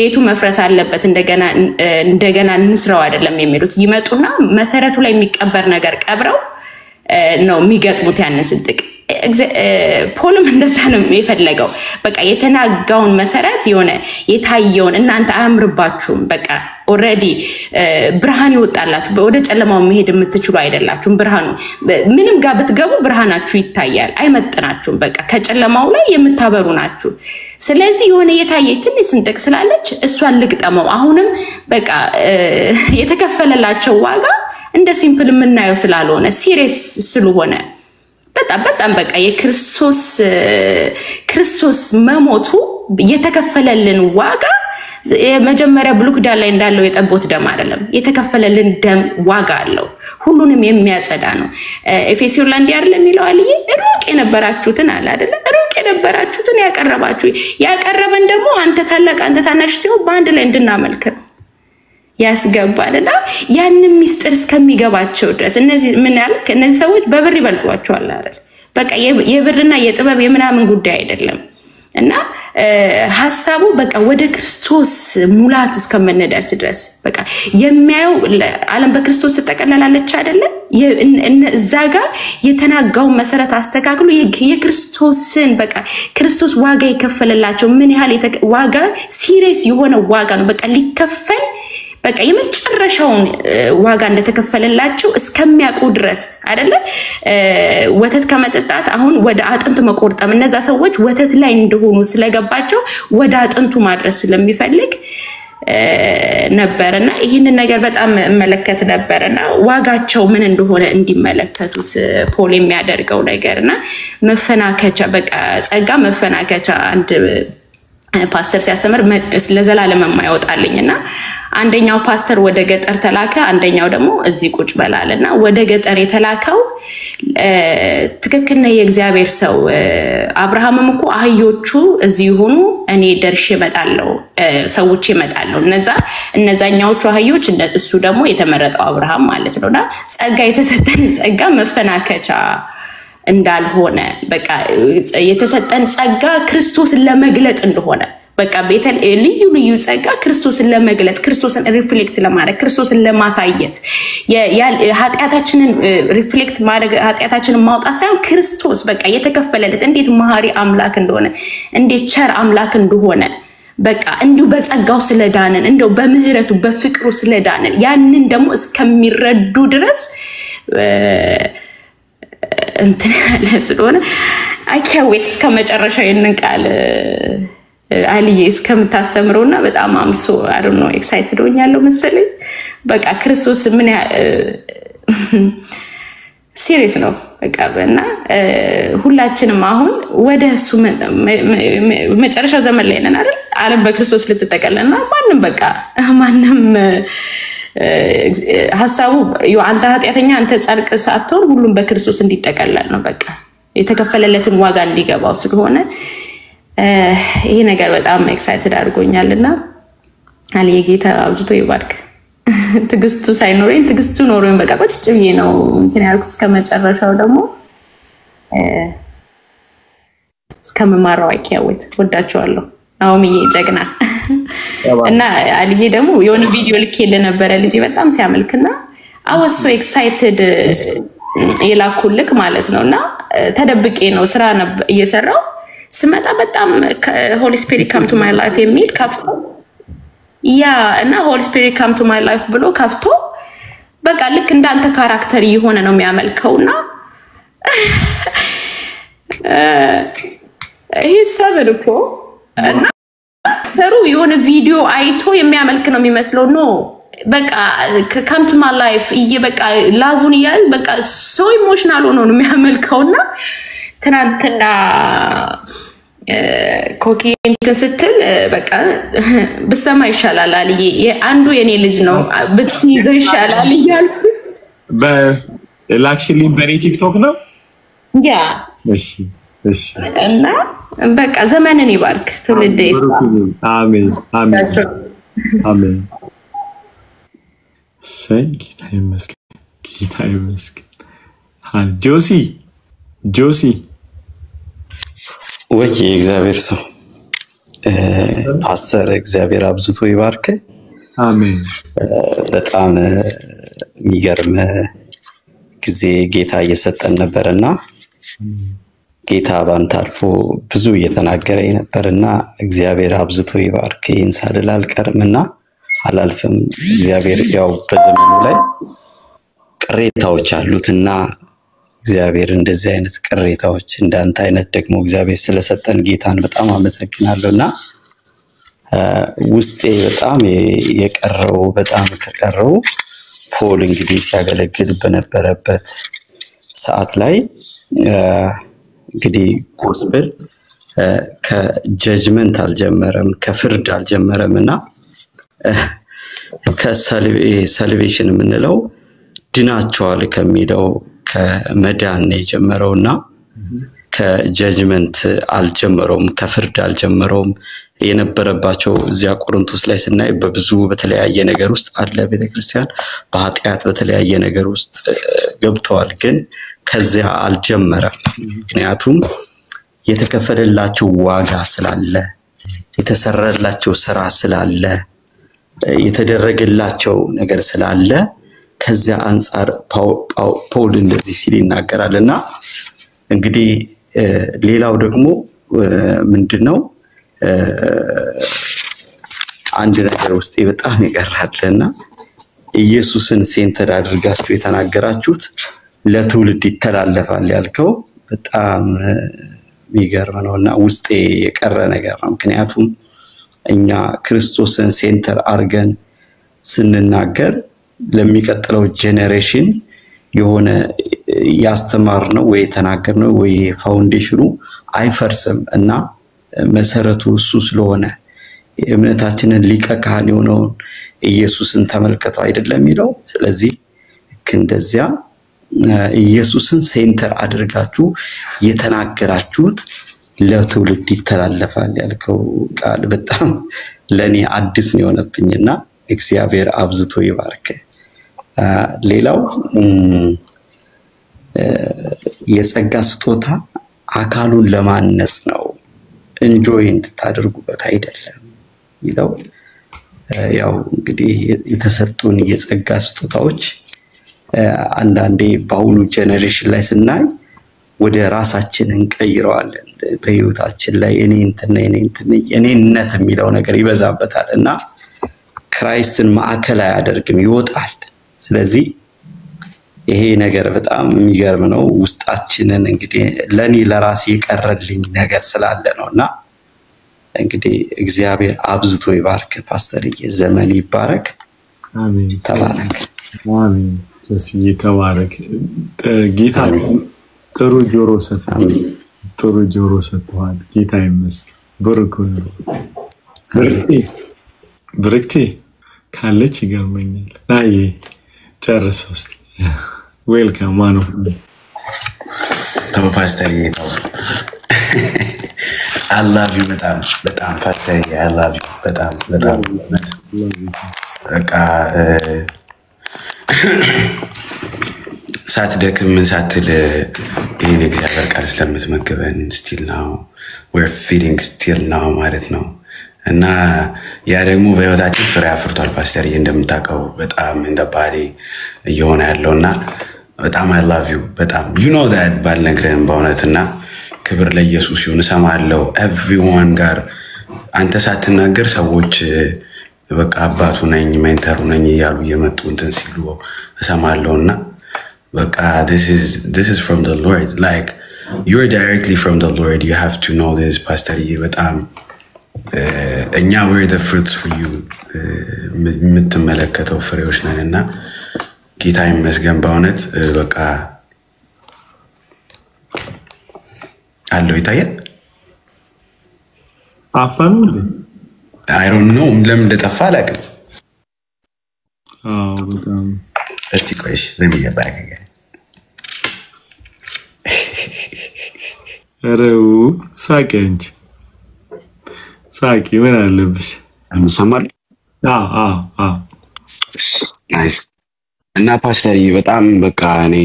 ቤቱ መፍረስ አለበት እንደገና እንስራው አይደለም የሚሉት ይመጡና መሰረቱ ላይ የሚቀበር ነገር ቀብረው ነው የሚገጥሙት ያንን ስንጥቅ ፖልም እንደዛ ነው የፈለገው በቃ የተናጋውን መሰረት የሆነ የታየውን እናንተ አያምርባችሁም በቃ ኦሬዲ ብርሃን ይወጣላችሁ ወደ ጨለማው መሄድ የምትችሉ አይደላችሁም ብርሃኑ ምንም ጋር ብትገቡ ብርሃናችሁ ይታያል አይመጥናችሁም በቃ ከጨለማው ላይ የምታበሩ ናችሁ ስለዚህ የሆነ የታየ ትንሽ ስንጥቅ ስላለች እሷን ልግጠመው አሁንም በቃ የተከፈለላቸው ዋጋ እንደ ሲምፕል የምናየው ስላልሆነ ሲሪየስ ስለሆነ በጣም በቃ የክርስቶስ መሞቱ የተከፈለልን ዋጋ የመጀመሪያ ብሉክዳን ላይ እንዳለው የጠቦት ደም አይደለም የተከፈለልን ደም ዋጋ አለው ሁሉንም የሚያጸዳ ነው ኤፌሶን ላይ አይደለም የሚለው አልዬ ሩቅ የነበራችሁትን አለ አይደለ ሩቅ የነበራችሁትን ያቀረበን ደግሞ አንተ ታላቅ አንተ ታናሽ ሲሆን በአንድ ላይ እንድናመልክ ነው ያስገባልና ያንን ሚስጥር እስከሚገባቸው ድረስ እነዚህ ምን ያልክ እነዚህ ሰዎች በብር ይበልጧቸዋል አይደል በቃ የብርና የጥበብ የምናምን ጉዳይ አይደለም እና ሐሳቡ በቃ ወደ ክርስቶስ ሙላት እስከምንደርስ ድረስ በቃ የሚያየው ዓለም በክርስቶስ ተጠቀለላለች አይደለ እዛ ጋር የተናጋው መሰረት አስተካክሎ የክርስቶስን በቃ ክርስቶስ ዋጋ ይከፈለላቸው ምን ያህል ዋጋ ሲሪየስ የሆነ ዋጋ ነው በቃ ሊከፈል በቃ የመጨረሻውን ዋጋ እንደተከፈለላቸው እስከሚያውቁ ድረስ አይደለ ወተት ከመጠጣት አሁን ወደ አጥንት መቆርጠም እነዛ ሰዎች ወተት ላይ እንደሆኑ ስለገባቸው ወደ አጥንቱ ማድረስ ስለሚፈልግ ነበርና ይሄንን ነገር በጣም መለከት ነበርና ዋጋቸው ምን እንደሆነ እንዲመለከቱት ፖል የሚያደርገው ነገርና መፈናከቻ በቃ ጸጋ መፈናከቻ ፓስተር ሲያስተምር ለዘላለም የማይወጣልኝና አንደኛው ፓስተር ወደ ገጠር ተላከ አንደኛው ደግሞ እዚህ ቁጭ በላልና ወደ ገጠር የተላከው ትክክል ነው የእግዚአብሔር ሰው አብርሃምም እኮ አህዮቹ እዚህ ሆኑ እኔ ደርሼ እመጣለሁ ሰዎች ይመጣሉ እነዛኛዎቹ አህዮች እሱ ደግሞ የተመረጠው አብርሃም ማለት ነውና ጸጋ የተሰጠን ጸጋ መፈናከቻ እንዳልሆነ በቃ የተሰጠን ጸጋ ክርስቶስን ለመግለጥ እንደሆነ በቃ ቤተል ልዩ ጸጋ ክርስቶስን ለመግለጥ ክርስቶስን ሪፍሌክት ለማድረግ ክርስቶስን ለማሳየት ኃጢያታችንን ሪፍሌክት ማድረግ ኃጢያታችንን ማውጣት ሳይሆን ክርስቶስ በቃ የተከፈለለት እንዴት መሐሪ አምላክ እንደሆነ እንዴት ቸር አምላክ እንደሆነ በቃ እንዲሁ በጸጋው ስለዳነን እንደው በምህረቱ በፍቅሩ ስለዳነን ያንን ደግሞ እስከሚረዱ ድረስ እንትን ያለ ስለሆነ I can't wait እስከመጨረሻው ይንቃል አልዬ እስከምታስተምረውና በጣም አምሶ I don't know excited ሆኛለሁ መሰለኝ በቃ ክርስቶስ ምን ሲሪየስ ነው በቃ እና ሁላችንም አሁን ወደሱ መጨረሻው ዘመን ላይ ነን አይደል ዓለም በክርስቶስ ልትጠቀለልና ማንንም ሐሳቡ አንተ ኃጢያተኛ አንተ ጻድቅ ሳትሆን ሁሉም በክርስቶስ እንዲጠቀለል ነው በቃ የተከፈለለትን ዋጋ እንዲገባው ስለሆነ ይሄ ነገር በጣም ኤክሳይትድ አድርጎኛልና አለየ ጌታ አብዝቶ ይባርክ ትግስቱ ሳይኖረኝ ትግስቱ ኖሮኝ በቃ ቁጭ ብዬ ነው እንትን ያልኩት እስከመጨረሻው ደግሞ እስከመማራው አይኪያወት ወዳቸዋለሁ አውምዬ ጀግና እና አልዬ ደግሞ የሆነ ቪዲዮ ልኬልህ ነበር ልጅ በጣም ሲያመልክና I was so excited የላኩልክ ማለት ነውና ተደብቄ ነው ስራ እየሰራው ስመጣ በጣም Holy Spirit come to my life የሚል ከፍቶ ያ እና Holy Spirit come to my life ብሎ ከፍቶ በቃ ልክ እንዳንተ ካራክተር የሆነ ነው የሚያመልከውና ይሄ ሰበርኮ እና ተሩ የሆነ ቪዲዮ አይቶ የሚያመልክ ነው የሚመስለው ነው በቃ come to my life በቃ ላቭን ያል በቃ so emotional ሆኖ ነው የሚያመልከውና ትናንትና ኮኪን ስትል በቃ በሰማ ይሻላል አልዬ አንዱ የኔ ልጅ ነው ብትይዘው ይሻላል ይያልኩ በላክሽሊ በኔ ቲክቶክ ነው ያ እሺ እና በቃ ዘመንን ይባርክ ትውልድ ይስፋ አሜን ጌታ ይመስገን ጆሲ ወይ እግዚአብሔር ሰው ፓስተር እግዚአብሔር አብዝቶ ይባርክ አሜን በጣም የሚገርም ጊዜ ጌታ እየሰጠን ነበርና ጌታ ባንተ አልፎ ብዙ እየተናገረኝ ነበርና እግዚአብሔር አብዝቶ ይባርክ ይንሳልል አልቀርምና አላልፍም እግዚአብሔር ያው በዘመኑ ላይ ቅሬታዎች አሉትና እግዚአብሔር እንደዚህ አይነት ቅሬታዎች እንዳንተ አይነት ደግሞ እግዚአብሔር ስለሰጠን ጌታን በጣም አመሰግናለሁና ውስጤ በጣም የቀረው በጣም ከቀረው ፖል እንግዲህ ሲያገለግል በነበረበት ሰዓት ላይ እንግዲህ ጎስፔል ከጀጅመንት አልጀመረም ከፍርድ አልጀመረምና ከሳልቬሽን ምንለው ድናቸዋል ከሚለው ከመዳን ነው የጀመረውና ከጀጅመንት አልጀመረውም ከፍርድ አልጀመረውም የነበረባቸው እዚያ ቆሮንቶስ ላይ ስናይ በብዙ በተለያየ ነገር ውስጥ አለ ቤተክርስቲያን በኃጢያት በተለያየ ነገር ውስጥ ገብተዋል ግን ከዚያ አልጀመረም ምክንያቱም የተከፈለላቸው ዋጋ ስላለ የተሰራላቸው ስራ ስላለ የተደረገላቸው ነገር ስላለ ከዚያ አንፃር ፖል እንደዚህ ሲል ይናገራልና እንግዲህ ሌላው ደግሞ ምንድነው አንድ ነገር ውስጥ በጣም ይቀራልና ኢየሱስን ሴንተር አድርጋችሁ የተናገራችሁት ለትውልድ ይተላለፋል ያልከው በጣም የሚገርም ነውና ውስጤ የቀረ ነገር ነው ምክንያቱም እኛ ክርስቶስን ሴንተር አርገን ስንናገር ለሚቀጥለው ጄኔሬሽን የሆነ ያስተማርነው ወይ ተናገርነው ወይ ፋውንዴሽኑ አይፈርስም እና መሰረቱ እሱ ስለሆነ የእምነታችንን ሊቀ ካህን የሆነውን ኢየሱስን ተመልከቱ አይደለም የሚለው። ስለዚህ እንደዚያ ኢየሱስን ሴንተር አድርጋችሁ የተናገራችሁት ለትውልድ ይተላለፋል ያልከው ቃል በጣም ለኔ አዲስ ነው የሆነብኝና እግዚአብሔር አብዝቶ ይባርክ። ሌላው የጸጋ ስጦታ አካሉን ለማነጽ ነው እንጆይ እንድታደርጉበት አይደለም ይለው። ያው እንግዲህ የተሰጡን የጸጋ ስጦታዎች አንዳንዴ በአሁኑ ጄነሬሽን ላይ ስናይ ወደ ራሳችን እንቀይረዋለን። በህይወታችን ላይ እኔነት የሚለው ነገር ይበዛበታል እና ክራይስትን ማዕከል አያደርግም፣ ይወጣል። ስለዚህ ይሄ ነገር በጣም የሚገርም ነው። ውስጣችንን እንግዲህ ለኔ ለራሴ የቀረልኝ ነገር ስላለ ነውና እንግዲህ እግዚአብሔር አብዝቶ ይባርክ። ፓስተርዬ ዘመን ይባረክ። አሜን። ተባረክ። አሜን። ጀስዬ ተባረክ። ጌታ ጥሩ ጆሮ ሰጥቷል። ጥሩ ጆሮ ሰጥቷል። ጌታ ይመስገን። ብሩክ ነው። ብሩክቲ ካለች ይገርመኛል። ናይ ጨርሰው እስቲ ዌልካም ማን ኦፍ ተው ፓስተርዬ ተው። I love you በጣም ፓስተርዬ I love you በጣም በቃ ሳትደክም ምን ሳትል ይሄን እግዚአብሔር ቃል ስለምትመግበን still now we're feeding still now ማለት ነው። እና ያ ደግሞ በህይወታችን ፍሬ አፍርቷል ፓስተርዬ እንደምታውቀው በጣም እንደባሌ እየሆነ ያለውና በጣም I love you በጣም you know that ባልነግረን በእውነትና ክብር ለኢየሱስ ይሁን። እሰማለሁ everyone ጋር አንተ ሳትናገር ሰዎች በቃ አባቱ ነኝ ሜንተሩ ነኝ እያሉ እየመጡ እንትን ሲሉ እሰማለሁና በቃ this is from the Lord, like you're directly from the Lord. You have to know this ፓስተርዬ በጣም እኛ we're the fruits for you የምትመለከተው ፍሬዎች ነንና ጌታ ይመስገን በእውነት በቃ አለው ይታያል። አፋኑ I don't know ለምን እንደጠፋ አላውቅም። በጣም እስቲ ቆይሽ let me get back again. ረው ሳቀንጅ ሳቂ ምን አለብሽ? እንሰማል። ናይስ። እና ፓስተርዬ በጣም በቃ እኔ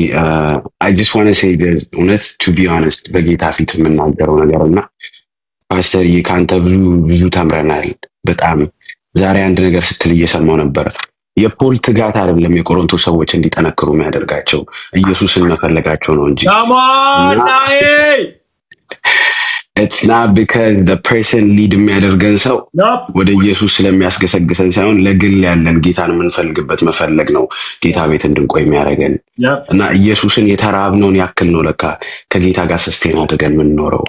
I just want to say this honest to be honest በጌታ ፊት የምናገረው ነገርና ፓስተርዬ ካንተ ብዙ ተምረናል። በጣም ዛሬ አንድ ነገር ስትል እየሰማው ነበር። የፖል ትጋት አይደለም የቆሮንቶስ ሰዎች እንዲጠነክሩ የሚያደርጋቸው ኢየሱስን መፈለጋቸው ነው እንጂ it's not because the person lead የሚያደርገን ሰው ወደ ኢየሱስ ስለሚያስገሰግሰን ሳይሆን ለግል ያለን ጌታን የምንፈልግበት መፈለግ ነው ጌታ ቤት እንድንቆይ የሚያደርገን እና ኢየሱስን የተራብነውን ያክል ነው ለካ ከጌታ ጋር ሰስቴን አድርገን የምንኖረው።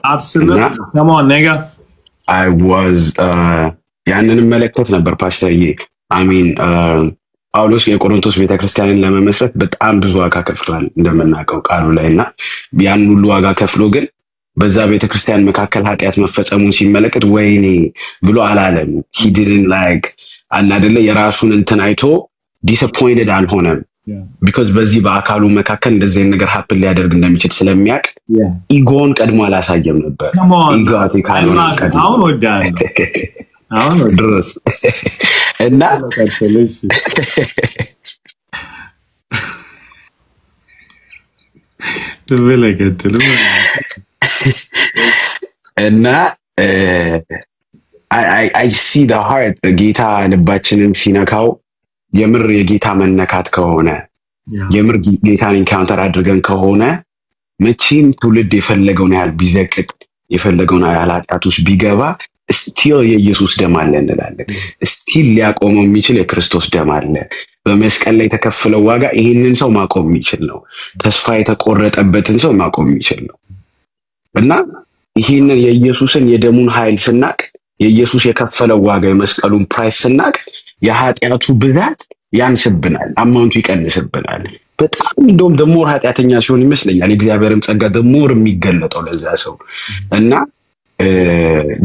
come on nigga I was ያንን መለከት ነበር ፓስተርዬ። I mean ጳውሎስ የቆሮንቶስ ቤተክርስቲያንን ለመመስረት በጣም ብዙ ዋጋ ከፍሏል እንደምናውቀው ቃሉ ላይና ያን ሁሉ ዋጋ ከፍሎ ግን በዛ ቤተክርስቲያን መካከል ኃጢያት መፈጸሙን ሲመለከት ወይኔ ብሎ አላለም። he didn't like አላደለ የራሱን እንትን አይቶ disappointed አልሆነም because በዚህ በአካሉ መካከል እንደዚህ ነገር happen ሊያደርግ እንደሚችል ስለሚያውቅ ኢጎን ቀድሞ አላሳየም ነበር። ኢጎት ይካለው አሁን ወዳለሁ አሁን ድረስ እና ተበለቀተሉ እና I see the heart ጌታ ልባችንን ሲነካው የምር የጌታ መነካት ከሆነ የምር ጌታን ኢንካውንተር አድርገን ከሆነ መቼም ትውልድ የፈለገውን ያህል ቢዘቅጥ የፈለገውን ያህል ኃጢአት ውስጥ ቢገባ ስቲል የኢየሱስ ደም አለ እንላለን። ስቲል ሊያቆመው የሚችል የክርስቶስ ደም አለ። በመስቀል ላይ የተከፈለው ዋጋ ይሄንን ሰው ማቆም የሚችል ነው። ተስፋ የተቆረጠበትን ሰው ማቆም የሚችል ነው። እና ይሄንን የኢየሱስን የደሙን ኃይል ስናቅ የኢየሱስ የከፈለው ዋጋ የመስቀሉን ፕራይስ ስናቅ የኃጢአቱ ብዛት ያንስብናል፣ አማውንቱ ይቀንስብናል። በጣም እንደውም ደሞር ኃጢአተኛ ሲሆን ይመስለኛል እግዚአብሔርም ጸጋ ደሞር የሚገለጠው ለዛ ሰው እና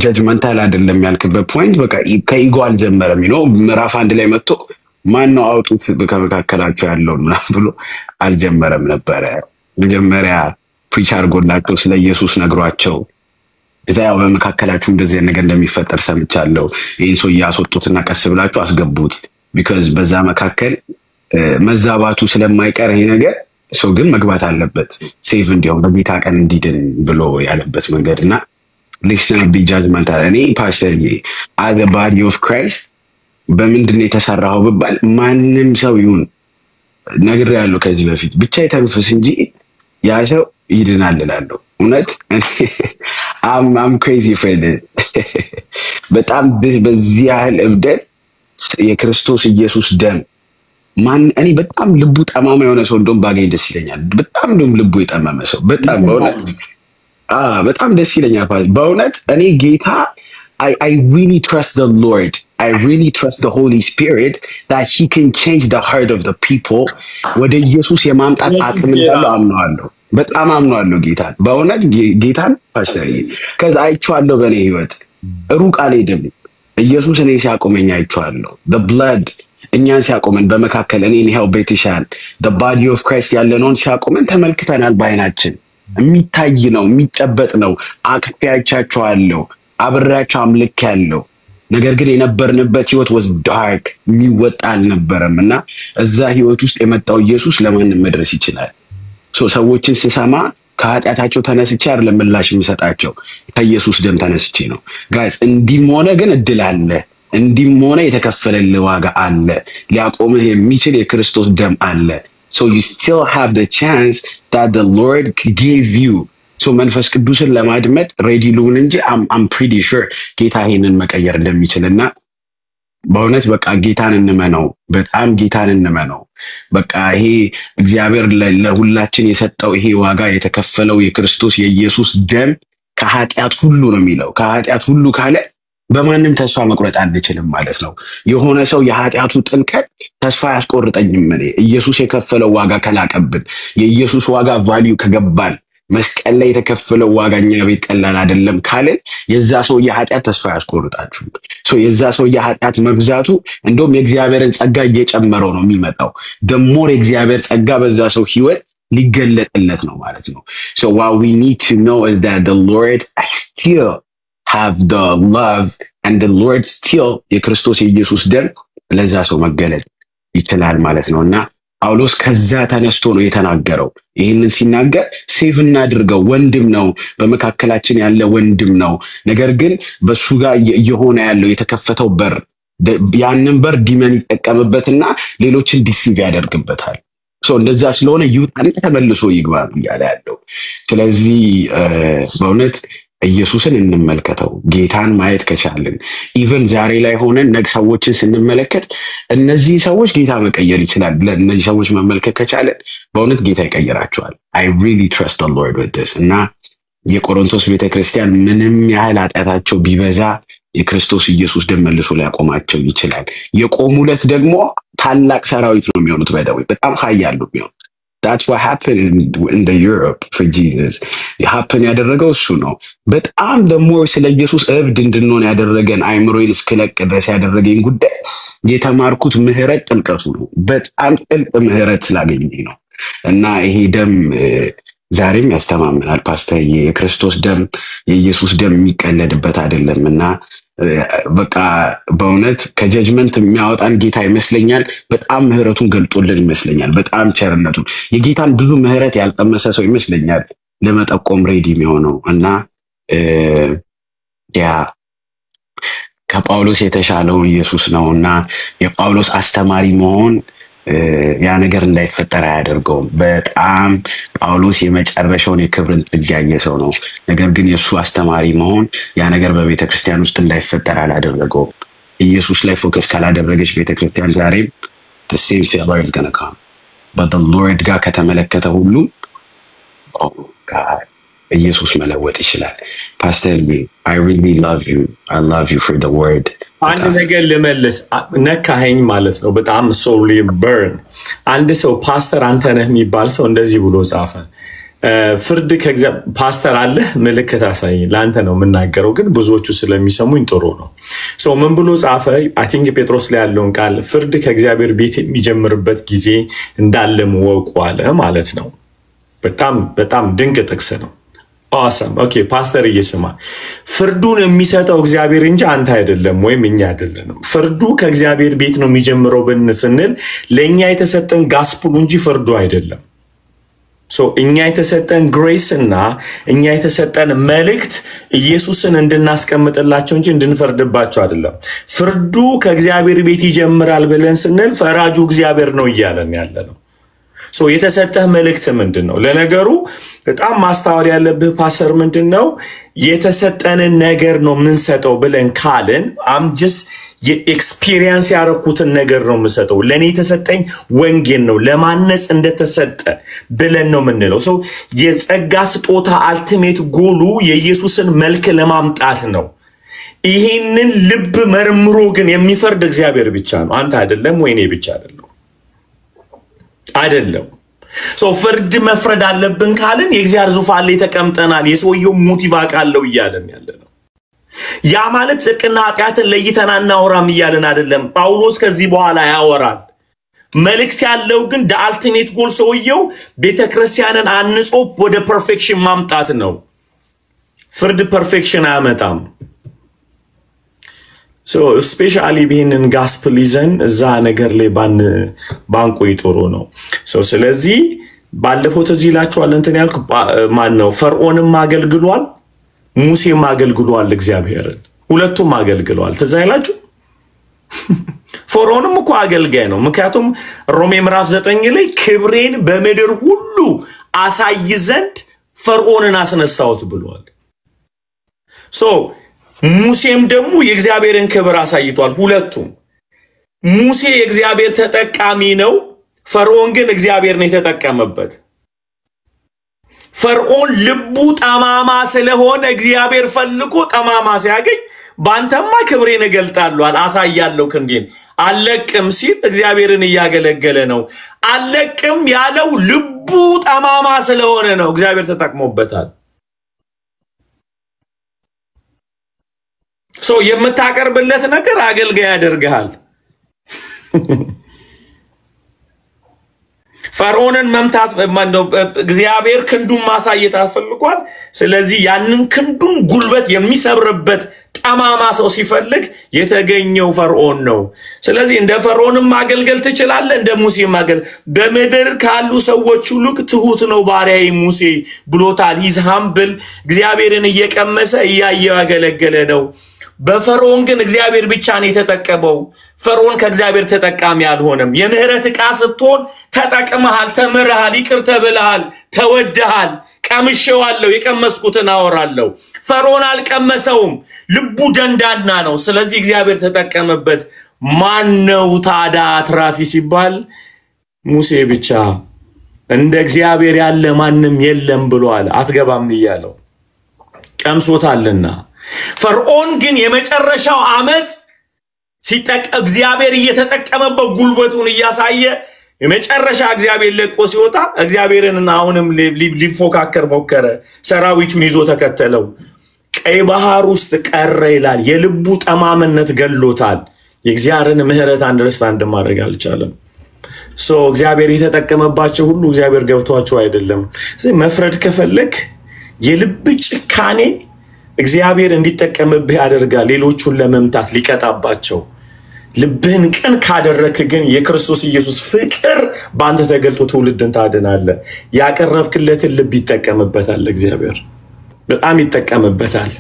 ጀጅመንታል አይደለም ያልክበት ፖይንት በቃ ከኢጎ አልጀመረም ነው። ምዕራፍ 1 ላይ መጥቶ ማን ነው አውጡት ከመካከላቸው ያለው ምናምን ብሎ አልጀመረም ነበረ። መጀመሪያ ፕሪች አድርጎላቸው ስለ ኢየሱስ ነግሯቸው እዛ ያው በመካከላችሁ እንደዚህ ነገር እንደሚፈጠር ሰምቻለሁ፣ ይህን ሰው ያስወጡትና ቀስ ብላችሁ አስገቡት ቢካዝ በዛ መካከል መዛባቱ ስለማይቀር ይሄ ነገር ሰው ግን መግባት አለበት ሴቭ እንዲሆን በጌታ ቀን እንዲድን ብሎ ያለበት መንገድና ሊስን ቢ ጃጅመንታል። እኔ ፓስተር አዘ ባዲ ኦፍ ክራይስት በምንድን ነው የተሰራው ብባል ማንም ሰው ይሁን ነግሬያለሁ ከዚህ በፊት ብቻ የተንፈስ እንጂ ያ ሰው ይድናል እላለሁ። እውነት አም ክሬዚ ፍሬንድ በጣም በዚህ ያህል እብደት የክርስቶስ ኢየሱስ ደም ማን እኔ በጣም ልቡ ጠማማ የሆነ ሰው እንደውም ባገኝ ደስ ይለኛል። በጣም እንደውም ልቡ የጠማማ ሰው በጣም በእውነት በጣም ደስ ይለኛል። በእውነት እኔ ጌታ I really trust the Lord. I really trust the Holy Spirit that he can change the heart of the people. ወደ ኢየሱስ የማምጣት አቅም እንዳለው አምነዋለሁ። በጣም አምነዋለሁ ጌታን። በእውነት ጌታን ፓስተር ከዛ አይቼዋለሁ በኔ ህይወት ሩቅ አልሄድም። ኢየሱስ እኔ ሲያቆመኝ አይቼዋለሁ። the blood እኛን ሲያቆመን በመካከል እኔን ይሄው ቤትሻን the body of Christ ያለነውን ሲያቆመን ተመልክተናል። ባይናችን የሚታይ ነው፣ የሚጨበጥ ነው። አቅፌያቸዋለሁ፣ አብሬያቸው አምልኬያለሁ። ነገር ግን የነበርንበት ህይወት was dark የሚወጣ አልነበረም እና እዛ ህይወት ውስጥ የመጣው ኢየሱስ ለማንም መድረስ ይችላል። ሰዎችን ሲሰማ ከኃጢአታቸው ተነስቼ አይደለም ምላሽ የሚሰጣቸው ከኢየሱስ ደም ተነስቼ ነው። ጋይስ እንዲህም ሆነ ግን እድል አለ፣ እንዲህም ሆነ የተከፈለልህ ዋጋ አለ፣ ሊያቆምህ የሚችል የክርስቶስ ደም አለ። So you still have the chance that the Lord gave you. So መንፈስ ቅዱስን ለማድመጥ ሬዲ ልሁን እንጂ I'm pretty sure ጌታ ይሄንን መቀየር እንደሚችልና በእውነት በቃ ጌታን እንመነው፣ በጣም ጌታን እንመነው። በቃ ይሄ እግዚአብሔር ለሁላችን የሰጠው ይሄ ዋጋ የተከፈለው የክርስቶስ የኢየሱስ ደም ከኃጢአት ሁሉ ነው የሚለው። ከኃጢአት ሁሉ ካለ በማንም ተስፋ መቁረጥ አንችልም ማለት ነው። የሆነ ሰው የኃጢአቱ ጥልቀት ተስፋ ያስቆርጠኝም እኔ ኢየሱስ የከፈለው ዋጋ ከላቀብን የኢየሱስ ዋጋ ቫልዩ ከገባን መስቀል ላይ የተከፈለው ዋጋኛ ቤት ቀላል አይደለም ካለን የዛ ሰው የኃጢአት ተስፋ ያስቆርጣችሁ። የዛ ሰው የኃጢአት መብዛቱ እንደውም የእግዚአብሔርን ጸጋ እየጨመረው ነው የሚመጣው። ደሞር የእግዚአብሔር ጸጋ በዛ ሰው ህይወት ሊገለጥለት ነው ማለት ነው። So what we need to know is that the Lord still have the love and the Lord still የክርስቶስ የኢየሱስ ደም ለዛ ሰው መገለጥ ይችላል ማለት ነውና ጳውሎስ ከዛ ተነስቶ ነው የተናገረው። ይሄንን ሲናገር ሴቭ እናድርገው፣ ወንድም ነው፣ በመካከላችን ያለ ወንድም ነው። ነገር ግን በሱ ጋር የሆነ ያለው የተከፈተው በር ያንን በር ዲመን ይጠቀምበትና ሌሎችን ዲሲቭ ያደርግበታል። እንደዛ ስለሆነ ይውጣና ተመልሶ ይግባ ያለ ያለው። ስለዚህ በእውነት ኢየሱስን እንመልከተው። ጌታን ማየት ከቻልን ኢቭን ዛሬ ላይ ሆነን ነገ ሰዎችን ስንመለከት እነዚህ ሰዎች ጌታ መቀየር ይችላል ብለን እነዚህ ሰዎች መመልከት ከቻለን በእውነት ጌታ ይቀየራቸዋል። I really trust the Lord with this እና የቆሮንቶስ ቤተክርስቲያን ምንም ያህል ኃጢአታቸው ቢበዛ የክርስቶስ ኢየሱስ ደም መልሶ ሊያቆማቸው ይችላል። የቆሙለት ደግሞ ታላቅ ሰራዊት ነው የሚሆኑት። ባይዳው በጣም ኃያሉ ነው። That's what happened in the Europe for Jesus. happen ያደረገው እሱ ነው። በጣም ደግሞ ስለ ኢየሱስ እብድ እንድንሆን ያደረገን አይምሮዬን እስከለቅ ድረስ ያደረገኝ ጉዳይ የተማርኩት ምህረት ጥልቀቱ ነው። በጣም ጥልቅ ምህረት ስላገኘኝ ነው እና ይሄ ደም ዛሬም ያስተማምናል። ፓስተር የክርስቶስ ደም የኢየሱስ ደም የሚቀለድበት አይደለምና በቃ በእውነት ከጀጅመንት የሚያወጣን ጌታ ይመስለኛል። በጣም ምህረቱን ገልጦልን ይመስለኛል። በጣም ቸርነቱን የጌታን ብዙ ምህረት ያልቀመሰ ሰው ይመስለኛል ለመጠቆም ሬዲ የሚሆነው እና ያ ከጳውሎስ የተሻለው ኢየሱስ ነውና የጳውሎስ አስተማሪ መሆን ያ ነገር እንዳይፈጠር አያደርገውም። በጣም ጳውሎስ የመጨረሻውን የክብርን ጥግ ያየ ሰው ነው። ነገር ግን የሱ አስተማሪ መሆን ያ ነገር በቤተክርስቲያን ውስጥ እንዳይፈጠር አላደረገውም። ኢየሱስ ላይ ፎከስ ካላደረገች ቤተክርስቲያን ዛሬም the same failure is going to come. But the Lord ጋር ከተመለከተ ሁሉ ኢየሱስ መለወጥ ይችላል። ፓስተር I really love you. I love you for the word. አንድ ነገር ልመልስ ነካኸኝ ማለት ነው። በጣም soully burn። አንድ ሰው ፓስተር አንተነህ የሚባል ሰው እንደዚህ ብሎ ጻፈ። ፍርድ ከእግዚአብሔር ፓስተር አለ ምልክት አሳይ ላንተ ነው የምናገረው ግን ብዙዎቹ ስለሚሰሙኝ ጥሩ ነው ሶ ምን ብሎ ጻፈ አይ ቲንክ ጴጥሮስ ላይ ያለውን ቃል ፍርድ ከእግዚአብሔር ቤት የሚጀምርበት ጊዜ እንዳለ ወቁ አለ ማለት ነው በጣም ድንቅ ጥቅስ ነው awesome ኦኬ ፓስተር እየሰማ ፍርዱን የሚሰጠው እግዚአብሔር እንጂ አንተ አይደለም ወይም እኛ አይደለንም ፍርዱ ከእግዚአብሔር ቤት ነው የሚጀምረው ብንስንል ለኛ የተሰጠን ጋስፕሉ እንጂ ፍርዱ አይደለም ሶ እኛ የተሰጠን ግሬስ እና እኛ የተሰጠን መልእክት ኢየሱስን እንድናስቀምጥላቸው እንጂ እንድንፈርድባቸው አይደለም ፍርዱ ከእግዚአብሔር ቤት ይጀምራል ብለን ስንል ፈራጁ እግዚአብሔር ነው ይያለን ያለነው ሶ የተሰጠህ መልእክት ምንድነው ለነገሩ በጣም ማስተዋል ያለብህ ፓስተር ምንድነው የተሰጠንን ነገር ነው ምን ሰጠው ብለን ካልን አም ጀስት የኤክስፒሪየንስ ያረኩትን ነገር ነው የምሰጠው ለኔ የተሰጠኝ ወንጌል ነው ለማነጽ እንደተሰጠ ብለን ነው ምንለው ሶ የጸጋ ስጦታ አልቲሜት ጎሉ የኢየሱስን መልክ ለማምጣት ነው ይሄንን ልብ መርምሮ ግን የሚፈርድ እግዚአብሔር ብቻ ነው አንተ አይደለም ወይኔ ብቻ አይደለም ሶ ፍርድ መፍረድ አለብን ካልን የእግዚአብሔር ዙፋን ላይ ተቀምጠናል የሰውየው ሞቲቭ አቃለው ይያለን ያለነው ያ ማለት ጽድቅና ኃጢአትን ለይተን አናወራም ይያለን አይደለም ጳውሎስ ከዚህ በኋላ ያወራል መልእክት ያለው ግን the ultimate goal ሰውየው ቤተክርስቲያንን አንጾ ወደ ፐርፌክሽን ማምጣት ነው ፍርድ ፐርፌክሽን አያመጣም ሶ ስፔሻሊ በእንን ጋስፕል ይዘን እዛ ነገር ላይ ባንቆይ ጥሩ ነው ሶ ስለዚህ ባለፈው ተዚላችኋል እንትን ያልኩ ማን ነው ፈርዖንም አገልግሏል ሙሴም አገልግሏል እግዚአብሔርን ሁለቱም አገልግሏል ተዛይላችሁ ፈርዖንም እኮ አገልጋይ ነው ምክንያቱም ሮሜ ምዕራፍ 9 ላይ ክብሬን በመድር ሁሉ አሳይ ዘንድ ፈርዖንን አስነሳውት ብሏል ሶ ሙሴም ደግሞ የእግዚአብሔርን ክብር አሳይቷል ሁለቱም ሙሴ የእግዚአብሔር ተጠቃሚ ነው ፈርዖን ግን እግዚአብሔር ነው የተጠቀመበት ፈርዖን ልቡ ጠማማ ስለሆነ እግዚአብሔር ፈልጎ ጠማማ ሲያገኝ ባንተማ ክብሬን እገልጣለሁ አሳያለሁ ክንዴን አለቅም ሲል እግዚአብሔርን ያገለገለ ነው አለቅም ያለው ልቡ ጠማማ ስለሆነ ነው እግዚአብሔር ተጠቅሞበታል ሶ የምታቀርብለት ነገር አገልጋይ ያደርጋል ፈርዖንን መምታት እግዚአብሔር ክንዱን ማሳየት አፈልጓል ስለዚህ ያንን ክንዱን ጉልበት የሚሰብርበት ጠማማ ሰው ሲፈልግ የተገኘው ፈርዖን ነው ስለዚህ እንደ ፈርዖንም ማገልገል ትችላለህ እንደ ሙሴ ማገልገል በመድር ካሉ ሰዎች ሁሉ ትሁት ነው ባሪያዬ ሙሴ ብሎታል ሂዝ ሃምብል እግዚአብሔርን እየቀመሰ እያየው ያገለገለ ነው በፈርዖን ግን እግዚአብሔር ብቻ ነው የተጠቀመው ፈርዖን ከእግዚአብሔር ተጠቃሚ አልሆነም የምህረት ዕቃ ስትሆን ተጠቅመሃል ተምረሃል ይቅር ተብለሃል ተወደሃል ቀምሼዋለሁ የቀመስኩትን አወራለሁ ፈርዖን አልቀመሰውም ልቡ ደንዳና ነው ስለዚህ እግዚአብሔር ተጠቀመበት ማን ነው ታዲያ አትራፊ ሲባል ሙሴ ብቻ እንደ እግዚአብሔር ያለ ማንም የለም ብሏል አትገባም ይያለው ቀምሶታልና ፈርዖን ግን የመጨረሻው አመጽ ሲጠቅ እግዚአብሔር እየተጠቀመበት ጉልበቱን ያሳየ የመጨረሻ እግዚአብሔር ለቆ ሲወጣ እግዚአብሔርንና አሁንም ሊፎካከር ሞከረ ሰራዊቱን ይዞ ተከተለው ቀይ ባህር ውስጥ ቀረ ይላል የልቡ ጠማምነት ገሎታል የእግዚአብሔርን ምህረት አንደርስታንድ ማድረግ አልቻለም ሶ እግዚአብሔር የተጠቀመባቸው ሁሉ እግዚአብሔር ገብቷቸው አይደለም መፍረድ ከፈለክ የልብ ጭካኔ እግዚአብሔር እንዲጠቀምብህ ያደርጋል ሌሎቹን ለመምታት ሊቀጣባቸው ልብህን ቀን ካደረክ ግን የክርስቶስ ኢየሱስ ፍቅር ባንተ ተገልጦ ትውልድን ታድናለህ ያቀረብክለትን ልብ ይጠቀምበታል እግዚአብሔር በጣም ይጠቀምበታል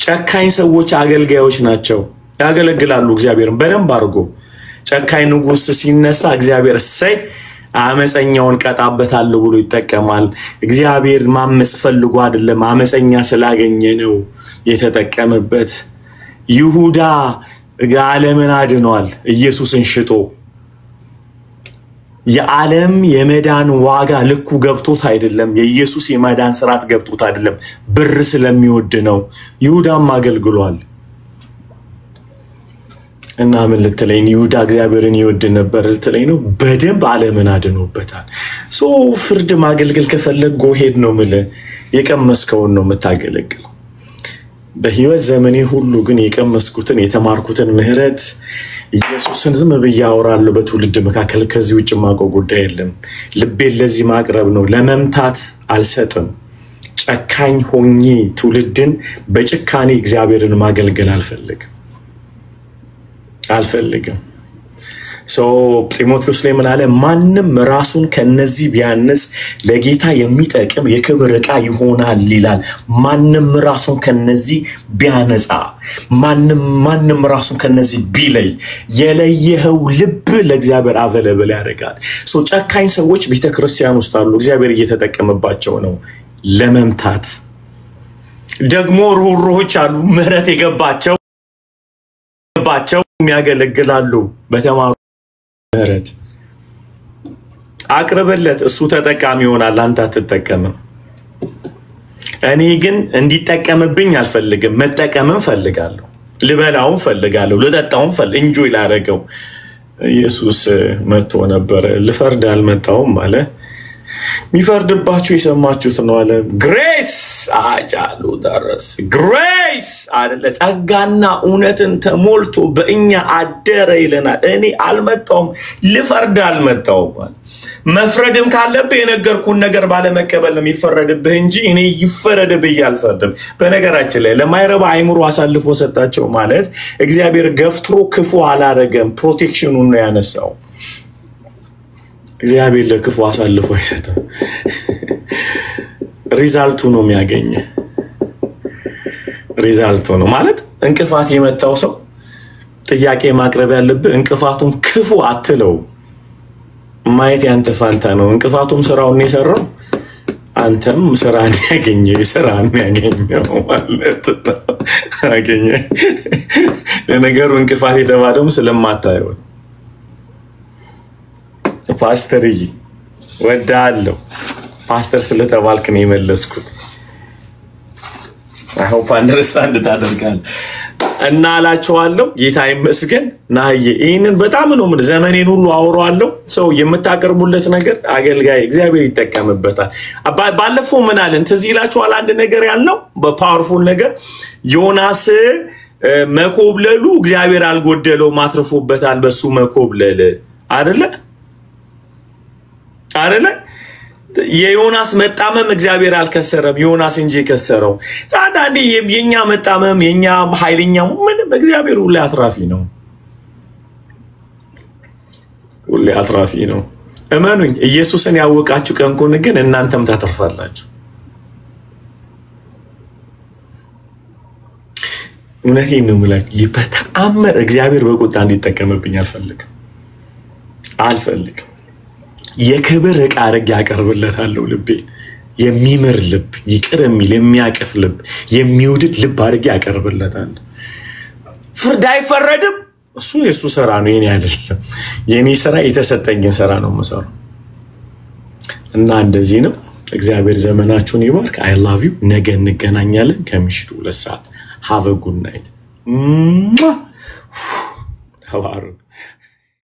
ጨካኝ ሰዎች አገልጋዮች ናቸው ያገለግላሉ እግዚአብሔርን በደንብ አድርጎ ጨካኝ ንጉስ ሲነሳ እግዚአብሔር ሰይ አመፀኛውን ቀጣበታለሁ ብሎ ይጠቀማል እግዚአብሔር ማመጽ ፈልጎ አይደለም አመፀኛ ስላገኘ ነው የተጠቀመበት ይሁዳ ዓለምን አድኗል ኢየሱስን ሽጦ የዓለም የመዳን ዋጋ ልኩ ገብቶት አይደለም የኢየሱስ የመዳን ስርዓት ገብቶት አይደለም ብር ስለሚወድ ነው ይሁዳም አገልግሏል እና ምን ልትለኝ ይሁዳ እግዚአብሔርን ይወድ ነበር ልትለኝ ነው? በደንብ ዓለምን አድኖበታል። ሶ ፍርድ ማገልገል ከፈለግ ጎሄድ ነው ምለ የቀመስከውን ነው የምታገለግለው። በህይወት ዘመኔ ሁሉ ግን የቀመስኩትን የተማርኩትን ምህረት ኢየሱስን ዝም ብዬ አወራለሁ በትውልድ መካከል። ከዚህ ውጭ ማቆም ጉዳይ የለም። ልቤን ለዚህ ማቅረብ ነው። ለመምታት አልሰጥም። ጨካኝ ሆኜ ትውልድን በጭካኔ እግዚአብሔርን ማገልገል አልፈልግም። ጢሞቴዎስ ላይ ምን አለ? ማንም ራሱን ከነዚህ ቢያንጽ ለጌታ የሚጠቅም የክብር ዕቃ ይሆናል ይላል። ማንም ራሱን ከነዚህ ቢያነጻ፣ ማንም ራሱን ከነዚህ ቢለይ፣ የለየኸው ልብ ለእግዚአብሔር አቬለብል ያደርጋል። ጨካኝ ሰዎች ቤተክርስቲያን ውስጥ አሉ። እግዚአብሔር እየተጠቀመባቸው ነው ለመምታት። ደግሞ ሩህሩሆች አሉ፣ ምህረት የገባቸው የሚያገለግላሉ በተማሩ ምህረት አቅርበለት፣ እሱ ተጠቃሚ ይሆናል፣ አንተ አትጠቀምም። እኔ ግን እንዲጠቀምብኝ አልፈልግም፣ መጠቀምም ፈልጋለሁ፣ ልበላውም ፈልጋለሁ፣ ልጠጣውም እንጆይ ላደርገው። ኢየሱስ መጥቶ ነበር፣ ልፈርድ አልመጣሁም አለ። የሚፈርድባችሁ የሰማችሁት ነው አለ። ግሬስ አጃሉ ደረስ ግሬስ አይደለ? ጸጋና እውነትን ተሞልቶ በእኛ አደረ ይለናል። እኔ አልመጣሁም፣ ልፈርድ አልመጣሁም አለ። መፍረድም ካለብህ የነገርኩን ነገር ባለመቀበል ነው የሚፈረድብህ እንጂ እኔ ይፈረድብኝ አልፈርድም። በነገራችን ላይ ለማይረባ አይምሮ አሳልፎ ሰጣቸው ማለት እግዚአብሔር ገፍትሮ ክፉ አላረገም፣ ፕሮቴክሽኑን ነው ያነሳው። እግዚአብሔር ለክፉ አሳልፎ አይሰጥም። ሪዛልቱ ነው የሚያገኘ። ሪዛልቱ ነው ማለት እንቅፋት የመታው ሰው ጥያቄ ማቅረብ ያለብህ እንቅፋቱን ክፉ አትለው። ማየት ያንተ ፋንታ ነው። እንቅፋቱም ስራውን የሰራው አንተም ስራን ያገኘው ስራን ያገኘው ማለት ነው። አገኘ ለነገሩ እንቅፋት የተባለውም ስለማታየው ፓስተርዬ ወዳለው ፓስተር ስለተባልክ ነው የመለስኩት። I hope understand ታደርጋለህ እና አላችኋለሁ። ጌታ ይመስገን። ናዬ ይሄንን በጣም ነው ምን ዘመኔን ሁሉ አወራዋለሁ። ሰው የምታቀርቡለት ነገር አገልጋይ እግዚአብሔር ይጠቀምበታል። ባለፈው ምን አለን ትዝ ይላችኋል? አንድ ነገር ያልነው በፓወርፉል ነገር ዮናስ መኮብለሉ እግዚአብሔር አልጎደለው ማትረፎበታል። በሱ መኮብለል አይደለ የዮናስ መጣመም እግዚአብሔር አልከሰረም፣ ዮናስ እንጂ ከሰረው። ጻዳንዲ የኛ መጣመም የኛ ኃይለኛ ምንም እግዚአብሔር ሁሉ አትራፊ ነው። እመኑኝ ኢየሱስን ያወቃችሁ ቀንኩን ግን እናንተም ታተርፋላችሁ። እውነቴን ነው ማለት ይበተአመር እግዚአብሔር በቁጣ እንዲጠቀምብኝ አልፈልግም። የክብር ዕቃ አድርጌ ያቀርብለታለሁ። ልቤ የሚምር ልብ፣ ይቅር የሚል የሚያቅፍ ልብ፣ የሚወድድ ልብ አድርጌ ያቀርብለታለሁ። ፍርድ አይፈረድም። እሱ የሱ ስራ ነው፣ የኔ አይደለም። የኔ ስራ የተሰጠኝን ስራ ነው የምሰራው እና እንደዚህ ነው። እግዚአብሔር ዘመናችሁን ይባርክ። አይ ላቭ ዩ። ነገ እንገናኛለን ከምሽቱ 2 ሰዓት። ሃቭ አ ጉድ ናይት። ተባረኩ።